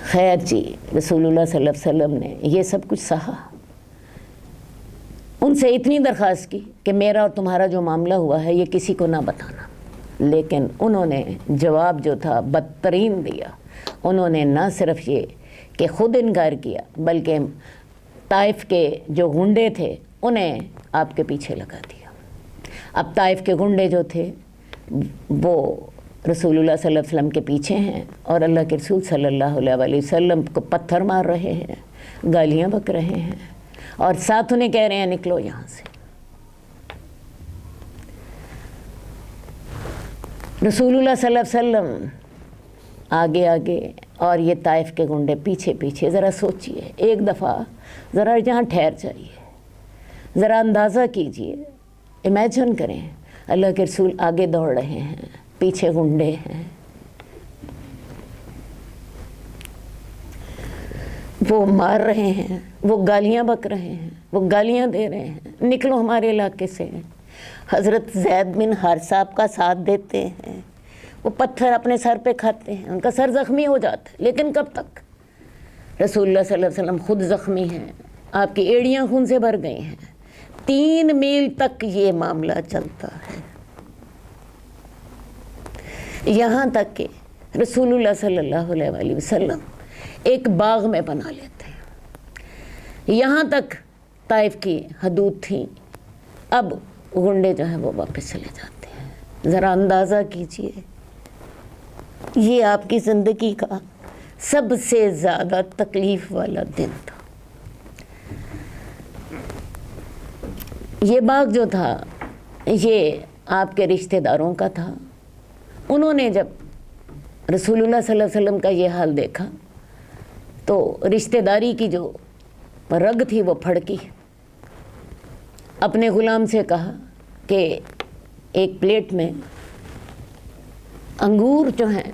خیر جی، رسول اللہ صلی اللہ علیہ وسلم نے یہ سب کچھ سہا، ان سے اتنی درخواست کی کہ میرا اور تمہارا جو معاملہ ہوا ہے یہ کسی کو نہ بتانا، لیکن انہوں نے جواب جو تھا بدترین دیا۔ انہوں نے نہ صرف یہ کہ خود انکار کیا بلکہ طائف کے جو گنڈے تھے انہیں آپ کے پیچھے لگا دیا۔ اب طائف کے گنڈے جو تھے وہ رسول اللہ صلی اللہ علیہ وسلم کے پیچھے ہیں اور اللہ کے رسول صلی اللہ علیہ وسلم کو پتھر مار رہے ہیں، گالیاں بک رہے ہیں اور ساتھ انہیں کہہ رہے ہیں نکلو یہاں سے۔ رسول اللہ صلی اللہ علیہ وسلم آگے آگے اور یہ طائف کے گنڈے پیچھے پیچھے۔ ذرا سوچئے، ایک دفعہ ذرا یہاں ٹھہر جائیے، ذرا اندازہ کیجئے، امیجن کریں اللہ کے رسول آگے دوڑ رہے ہیں، پیچھے گنڈے ہیں، وہ مار رہے ہیں، وہ گالیاں بک رہے ہیں، وہ گالیاں دے رہے ہیں نکلو ہمارے علاقے سے۔ حضرت زید بن حارثہ آپ کا ساتھ دیتے ہیں، وہ پتھر اپنے سر پہ کھاتے ہیں، ان کا سر زخمی ہو جاتا ہے، لیکن کب تک؟ رسول اللہ صلی اللہ علیہ وسلم خود زخمی ہیں، آپ کی ایڑیاں خون سے بھر گئی ہیں۔ 3 میل تک یہ معاملہ چلتا ہے، یہاں تک کہ رسول اللہ صلی اللہ علیہ وسلم ایک باغ میں پناہ لیتے ہیں۔ یہاں تک طائف کی حدود تھیں، اب گنڈے جو ہیں وہ واپس چلے جاتے ہیں۔ ذرا اندازہ کیجئے، یہ آپ کی زندگی کا سب سے زیادہ تکلیف والا دن تھا۔ یہ باغ جو تھا یہ آپ کے رشتہ داروں کا تھا. انہوں نے جب رسول اللہ صلی اللہ علیہ وسلم کا یہ حال دیکھا تو رشتہ داری کی جو رگ تھی وہ پھڑکی. اپنے غلام سے کہا کہ ایک پلیٹ میں انگور جو ہیں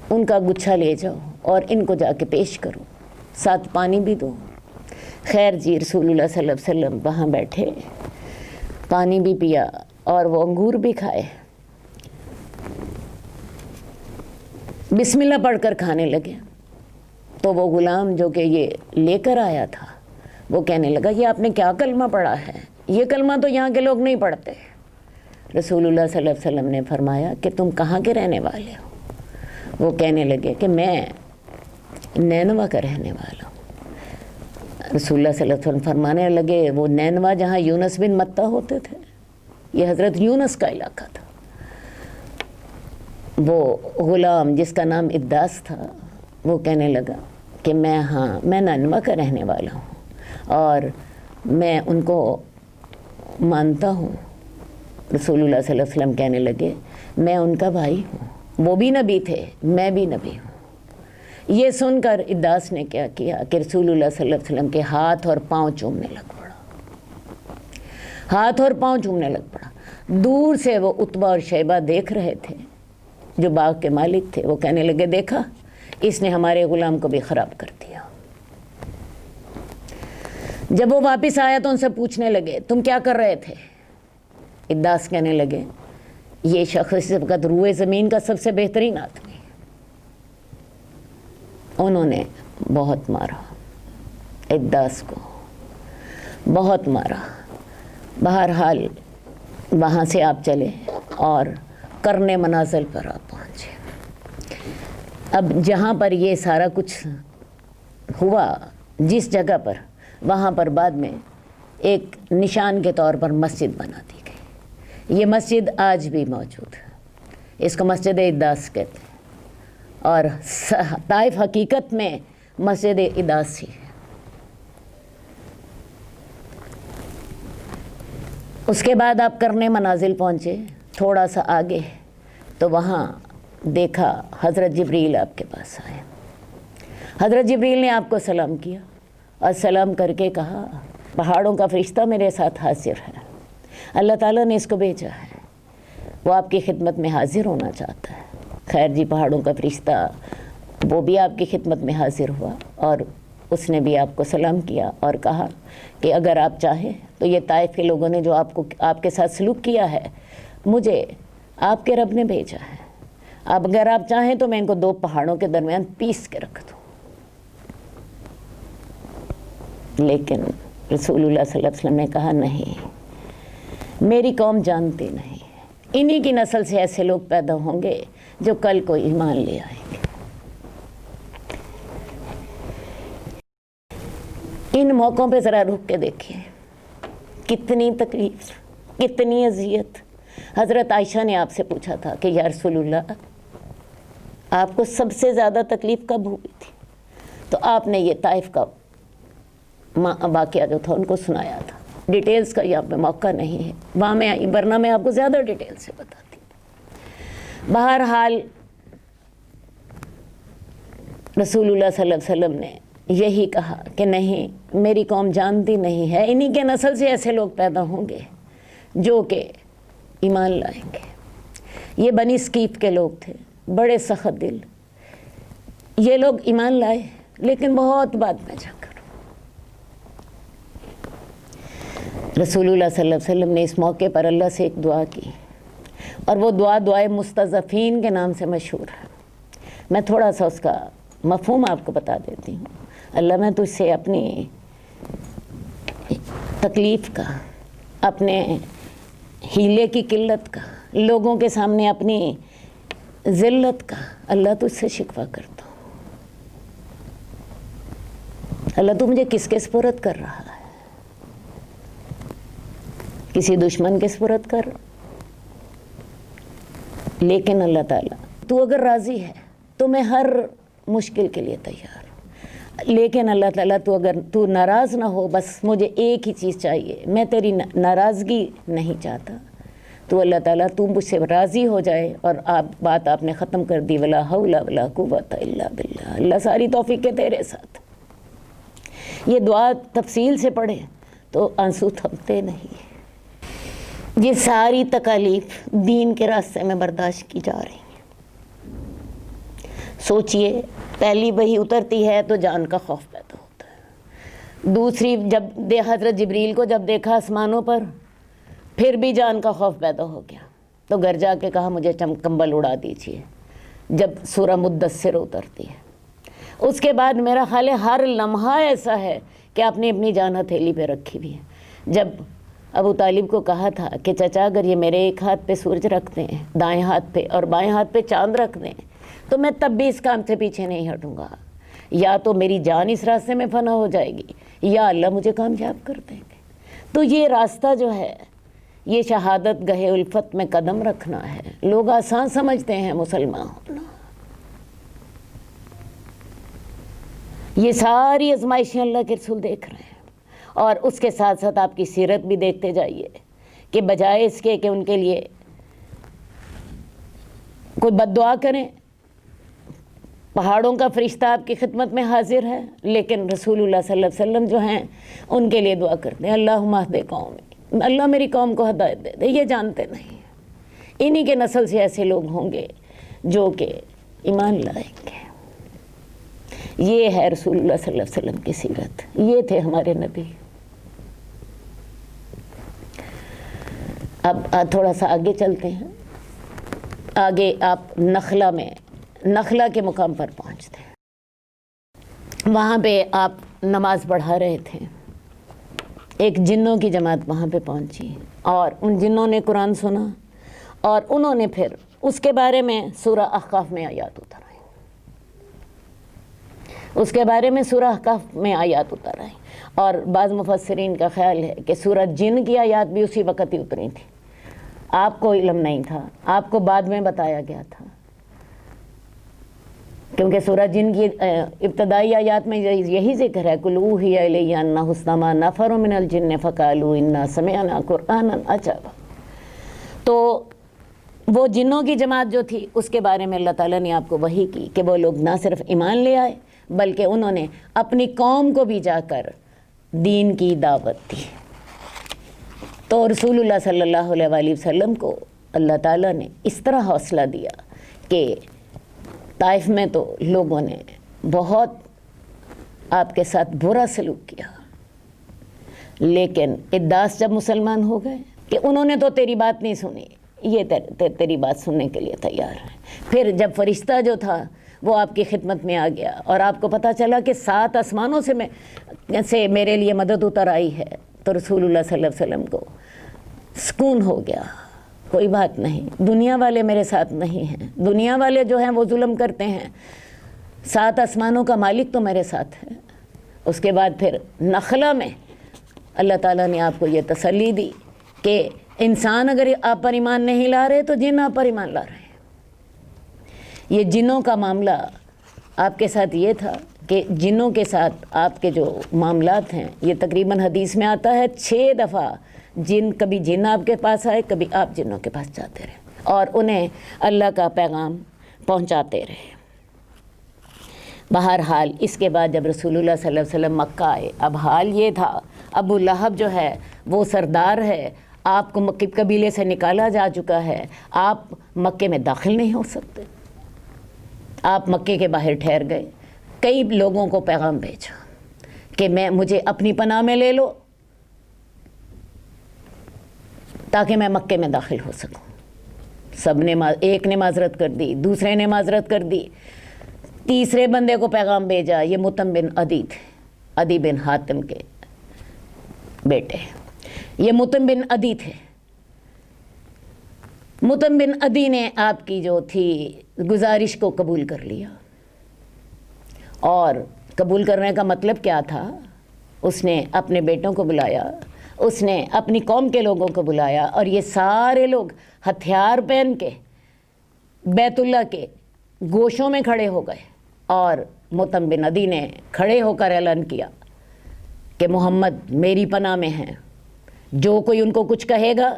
ان کا گچھا لے جاؤ اور ان کو جا کے پیش کرو، ساتھ پانی بھی دو. خیر جی، رسول اللہ صلی اللہ علیہ وسلم وہاں بیٹھے، پانی بھی پیا اور وہ انگور بھی کھائے. بسم اللہ پڑھ کر کھانے لگے. تو وہ غلام جو کہ یہ لے کر آیا تھا وہ کہنے لگا یہ آپ نے کیا کلمہ پڑھا ہے؟ یہ کلمہ تو یہاں کے لوگ نہیں پڑھتے. رسول اللہ صلی اللہ علیہ وسلم نے فرمایا کہ تم کہاں کے رہنے والے ہو؟ وہ کہنے لگے کہ میں نینوا کا رہنے والا ہوں. رسول اللہ صلی اللہ علیہ وسلم فرمانے لگے وہ نینوا جہاں یونس بن متہ ہوتے تھے، یہ حضرت یونس کا علاقہ تھا. وہ غلام جس کا نام اداس تھا وہ کہنے لگا کہ میں نینوا کا رہنے والا ہوں اور میں ان کو مانتا ہوں. رسول اللہ صلی اللہ علیہ وسلم کہنے لگے میں ان کا بھائی ہوں، وہ بھی نبی تھے، میں بھی نبی ہوں. یہ سن کر اداس نے کیا کیا کہ رسول اللہ صلی اللہ علیہ وسلم کے ہاتھ اور پاؤں چومنے لگ پڑا. ہاتھ اور پاؤں چومنے لگ پڑا. دور سے وہ عتبہ اور شیبہ دیکھ رہے تھے جو باغ کے مالک تھے. وہ کہنے لگے دیکھا اس نے ہمارے غلام کو بھی خراب کر دیا. جب وہ واپس آیا تو ان سے پوچھنے لگے تم کیا کر رہے تھے؟ اداس کہنے لگے یہ شخص اس وقت روئے زمین کا سب سے بہترین آدمی. انہوں نے بہت مارا اداس کو، بہت مارا. بہرحال وہاں سے آپ چلے اور کرنے منازل پر آپ پہنچے. اب جہاں پر یہ سارا کچھ ہوا جس جگہ پر، وہاں پر بعد میں ایک نشان کے طور پر مسجد بنا دی گئی. یہ مسجد آج بھی موجود ہے. اس کو مسجد اداس کہتے ہیں اور طائف حقیقت میں مسجد اداس ہی ہے. اس کے بعد آپ کرنے منازل پہنچے. تھوڑا سا آگے تو وہاں دیکھا حضرت جبریل آپ کے پاس آئے. حضرت جبریل نے آپ کو سلام کیا اور سلام کر کے کہا پہاڑوں کا فرشتہ میرے ساتھ حاضر ہے، اللہ تعالیٰ نے اس کو بھیجا ہے، وہ آپ کی خدمت میں حاضر ہونا چاہتا ہے. خیر جی، پہاڑوں کا فرشتہ وہ بھی آپ کی خدمت میں حاضر ہوا اور اس نے بھی آپ کو سلام کیا اور کہا کہ اگر آپ چاہیں تو یہ طائف کے لوگوں نے جو آپ کے ساتھ سلوک کیا ہے مجھے آپ کے رب نے بھیجا ہے. اب اگر آپ چاہیں تو میں ان کو دو پہاڑوں کے درمیان پیس کے رکھ دوں. لیکن رسول اللہ صلی اللہ علیہ وسلم نے کہا نہیں، میری قوم جانتی نہیں، انہی کی نسل سے ایسے لوگ پیدا ہوں گے جو کل کو ایمان لے آئیں گے. ان موقعوں پہ ذرا رک کے دیکھیں کتنی تکلیف، کتنی اذیت. حضرت عائشہ نے آپ سے پوچھا تھا کہ یا رسول اللہ آپ کو سب سے زیادہ تکلیف کب ہوئی تھی؟ تو آپ نے یہ طائف کا واقعہ جو تھا ان کو سنایا تھا. ڈیٹیلز کا یہاں پہ موقع نہیں ہے، وہاں میں آئی ورنہ میں آپ کو زیادہ ڈیٹیل سے بتاتی. بہرحال رسول اللہ صلی اللہ علیہ وسلم نے یہی کہا کہ نہیں، میری قوم جانتی نہیں ہے، انہی کے نسل سے ایسے لوگ پیدا ہوں گے جو کہ ایمان لائیں گے. یہ بنی ثقیف کے لوگ تھے، بڑے سخت دل. یہ لوگ ایمان لائے لیکن بہت بعد میں جا کر. رسول اللہ صلی اللہ علیہ وسلم نے اس موقع پر اللہ سے ایک دعا کی اور وہ دعائے مستضعفین کے نام سے مشہور ہے. میں تھوڑا سا اس کا مفہوم آپ کو بتا دیتی ہوں. اللہ میں تجھ سے اپنی تکلیف کا، اپنے ہیلے کی قلت کا، لوگوں کے سامنے اپنی ذلت کا اللہ تجھ سے شکوہ کرتا ہوں. اللہ تو مجھے کس کے سپرد کر رہا ہے؟ کسی دشمن کے سپرد کر. لیکن اللہ تعالیٰ تو اگر راضی ہے تو میں ہر مشکل کے لیے تیار ہوں. لیکن اللہ تعالیٰ اگر تو ناراض نہ ہو، بس مجھے ایک ہی چیز چاہیے، میں تیری ناراضگی نہیں چاہتا، تو اللہ تعالیٰ تو مجھ سے راضی ہو جائے، اور بات آپ نے ختم کر دی، ولا حول ولا قوت الا باللہ، اللہ ساری توفیق تیرے ساتھ۔ یہ دعا تفصیل سے پڑھیں تو آنسو تھمتے نہیں۔ یہ ساری تکالیف دین کے راستے میں برداشت کی جا رہی ہیں۔ سوچئے، پہلی وحی اترتی ہے تو جان کا خوف پیدا ہوتا ہے، دوسری جب حضرت جبریل کو جب دیکھا آسمانوں پر، پھر بھی جان کا خوف پیدا ہو گیا، تو گھر جا کے کہا مجھے کمبل اڑا دیجیے، جب سورہ مدثر اترتی ہے۔ اس کے بعد میرا خیال ہے ہر لمحہ ایسا ہے کہ آپ نے اپنی جان ہتھیلی پہ رکھی ہوئی ہے۔ جب ابو طالب کو کہا تھا کہ چچا اگر یہ میرے ایک ہاتھ پہ سورج رکھ دیں، دائیں ہاتھ پہ، اور بائیں ہاتھ پہ چاند رکھ دیں، تو میں تب بھی اس کام سے پیچھے نہیں ہٹوں گا، یا تو میری جان اس راستے میں فنا ہو جائے گی، یا اللہ مجھے کامیاب کر دیں گے۔ تو یہ راستہ جو ہے، یہ شہادت گہے الفت میں قدم رکھنا ہے۔ لوگ آسان سمجھتے ہیں مسلمان ہونا۔ یہ ساری آزمائشیں اللہ کے رسول دیکھ رہے ہیں، اور اس کے ساتھ ساتھ آپ کی سیرت بھی دیکھتے جائیے کہ بجائے اس کے کہ ان کے لیے کوئی بد دعا کریں، پہاڑوں کا فرشتہ آپ کی خدمت میں حاضر ہے، لیکن رسول اللہ صلی اللہ علیہ وسلم جو ہیں ان کے لیے دعا کرتے ہیں، اللہم اہد قومی، اللہ میری قوم کو ہدایت دے دے۔ یہ جانتے نہیں، انہی کے نسل سے ایسے لوگ ہوں گے جو کہ ایمان لائیں گے۔ یہ ہے رسول اللہ صلی اللہ علیہ وسلم کی سیرت، یہ تھے ہمارے نبی۔ اب تھوڑا سا آگے چلتے ہیں۔ آگے آپ نخلہ کے مقام پر پہنچتے ہیں۔ وہاں پہ آپ نماز پڑھا رہے تھے، ایک جنوں کی جماعت وہاں پہ پہنچی، اور ان جنوں نے قرآن سنا، اور انہوں نے پھر اس کے بارے میں سورہ احقاف میں آیات اترائی، اس کے بارے میں سورہ احقاف میں آیات اترائی، اور بعض مفسرین کا خیال ہے کہ سورہ جن کی آیات بھی اسی وقت ہی اتری تھی، آپ کو علم نہیں تھا، آپ کو بعد میں بتایا گیا تھا، کیونکہ سورہ جن کی ابتدائی آیات میں یہی ذکر ہے، قُلْ أُوحِیَ إِلَیَّ أَنَّهُ اسْتَمَعَ نَفَرٌ مِنَ الْجِنِّ فَقَالُوا إِنَّا سَمِعْنَا قُرْآنًا عَجَبًا۔ تو وہ جنوں کی جماعت جو تھی، اس کے بارے میں اللہ تعالیٰ نے آپ کو وحی کی کہ وہ لوگ نہ صرف ایمان لے آئے، بلکہ انہوں نے اپنی قوم کو بھی جا کر دین کی دعوت دی۔ تو رسول اللہ صلی اللہ علیہ وآلہ وسلم کو اللہ تعالیٰ نے اس طرح حوصلہ دیا کہ طائف میں تو لوگوں نے بہت آپ کے ساتھ برا سلوک کیا، لیکن اداس جب مسلمان ہو گئے کہ انہوں نے تو تیری بات نہیں سنی، یہ تیری بات سننے کے لیے تیار ہے۔ پھر جب فرشتہ جو تھا وہ آپ کی خدمت میں آ گیا، اور آپ کو پتہ چلا کہ 7 آسمانوں سے میرے لیے مدد اتر آئی ہے، تو رسول اللہ صلی اللہ علیہ وسلم کو سکون ہو گیا، کوئی بات نہیں، دنیا والے میرے ساتھ نہیں ہیں، دنیا والے جو ہیں وہ ظلم کرتے ہیں، 7 آسمانوں کا مالک تو میرے ساتھ ہے۔ اس کے بعد پھر نخلہ میں اللہ تعالیٰ نے آپ کو یہ تسلی دی کہ انسان اگر آپ پر ایمان نہیں لا رہے تو جن آپ پر ایمان لا رہے ہیں۔ یہ جنوں کا معاملہ آپ کے ساتھ یہ تھا کہ جنوں کے ساتھ آپ کے جو معاملات ہیں، یہ تقریباً حدیث میں آتا ہے 6 دفعہ کبھی جن آپ کے پاس آئے، کبھی آپ جنوں کے پاس جاتے رہے اور انہیں اللہ کا پیغام پہنچاتے رہے۔ بہرحال اس کے بعد جب رسول اللہ صلی اللہ علیہ وسلم مکہ آئے، اب حال یہ تھا، ابو لہب جو ہے وہ سردار ہے، آپ کو مکی قبیلے سے نکالا جا چکا ہے، آپ مکے میں داخل نہیں ہو سکتے، آپ مکے کے باہر ٹھہر گئے۔ کئی لوگوں کو پیغام بھیجا کہ مجھے اپنی پناہ میں لے لو تاکہ میں مکے میں داخل ہو سکوں۔ سب نے ایک نے معذرت کر دی، دوسرے نے معذرت کر دی، تیسرے بندے کو پیغام بھیجا، یہ متم بن عدی تھے، عدی بن حاتم کے بیٹے، یہ متم بن عدی تھے۔ متم بن عدی نے آپ کی جو تھی گزارش کو قبول کر لیا، اور قبول کرنے کا مطلب کیا تھا؟ اس نے اپنے بیٹوں کو بلایا، اس نے اپنی قوم کے لوگوں کو بلایا، اور یہ سارے لوگ ہتھیار پہن کے بیت اللہ کے گوشوں میں کھڑے ہو گئے، اور مطعم بن عدی نے کھڑے ہو کر اعلان کیا کہ محمد میری پناہ میں ہیں، جو کوئی ان کو کچھ کہے گا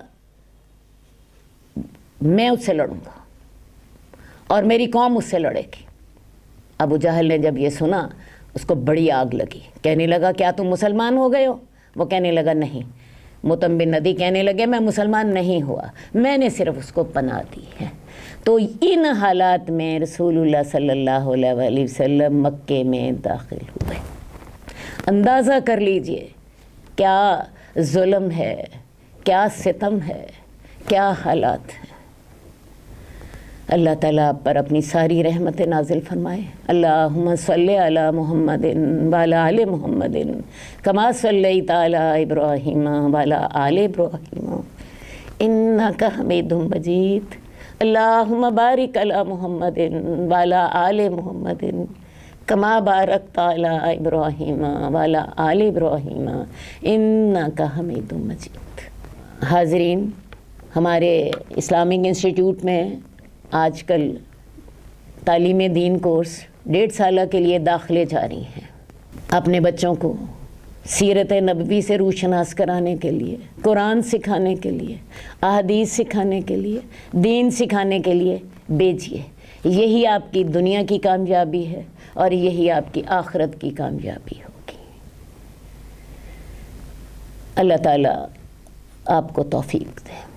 میں اس سے لڑوں گا اور میری قوم اس سے لڑے گی۔ ابو جہل نے جب یہ سنا اس کو بڑی آگ لگی، کہنے لگا کیا تم مسلمان ہو گئے ہو؟ وہ کہنے لگا نہیں۔ مطعم بن عدی کہنے لگے میں مسلمان نہیں ہوا، میں نے صرف اس کو پناہ دی ہے۔ تو ان حالات میں رسول اللہ صلی اللہ علیہ وآلہ وسلم مکے میں داخل ہوئے۔ اندازہ کر لیجئے کیا ظلم ہے، کیا ستم ہے، کیا حالات ہیں۔ اللہ تعالیٰ پر اپنی ساری رحمت نازل فرمائے۔ اللہم صلی علی محمد وعلی آل محمد کما صلیت علی ابراہیم وعلی آل ابراہیم انک حمید مجید۔ اللہم بارک علی محمد وعلی آل محمد کما بارکت علی ابراہیم وعلی آل ابراہیم انک حمید مجید۔ حاضرین، ہمارے اسلامک انسٹیٹیوٹ میں آج کل تعلیم دین کورس 1.5 سالہ کے لیے داخلے جاری ہیں۔ اپنے بچوں کو سیرت نبوی سے روشناس کرانے کے لیے، قرآن سکھانے کے لیے، احادیث سکھانے کے لیے، دین سکھانے کے لیے بھیجیے۔ یہی آپ کی دنیا کی کامیابی ہے اور یہی آپ کی آخرت کی کامیابی ہوگی۔ اللہ تعالیٰ آپ کو توفیق دے۔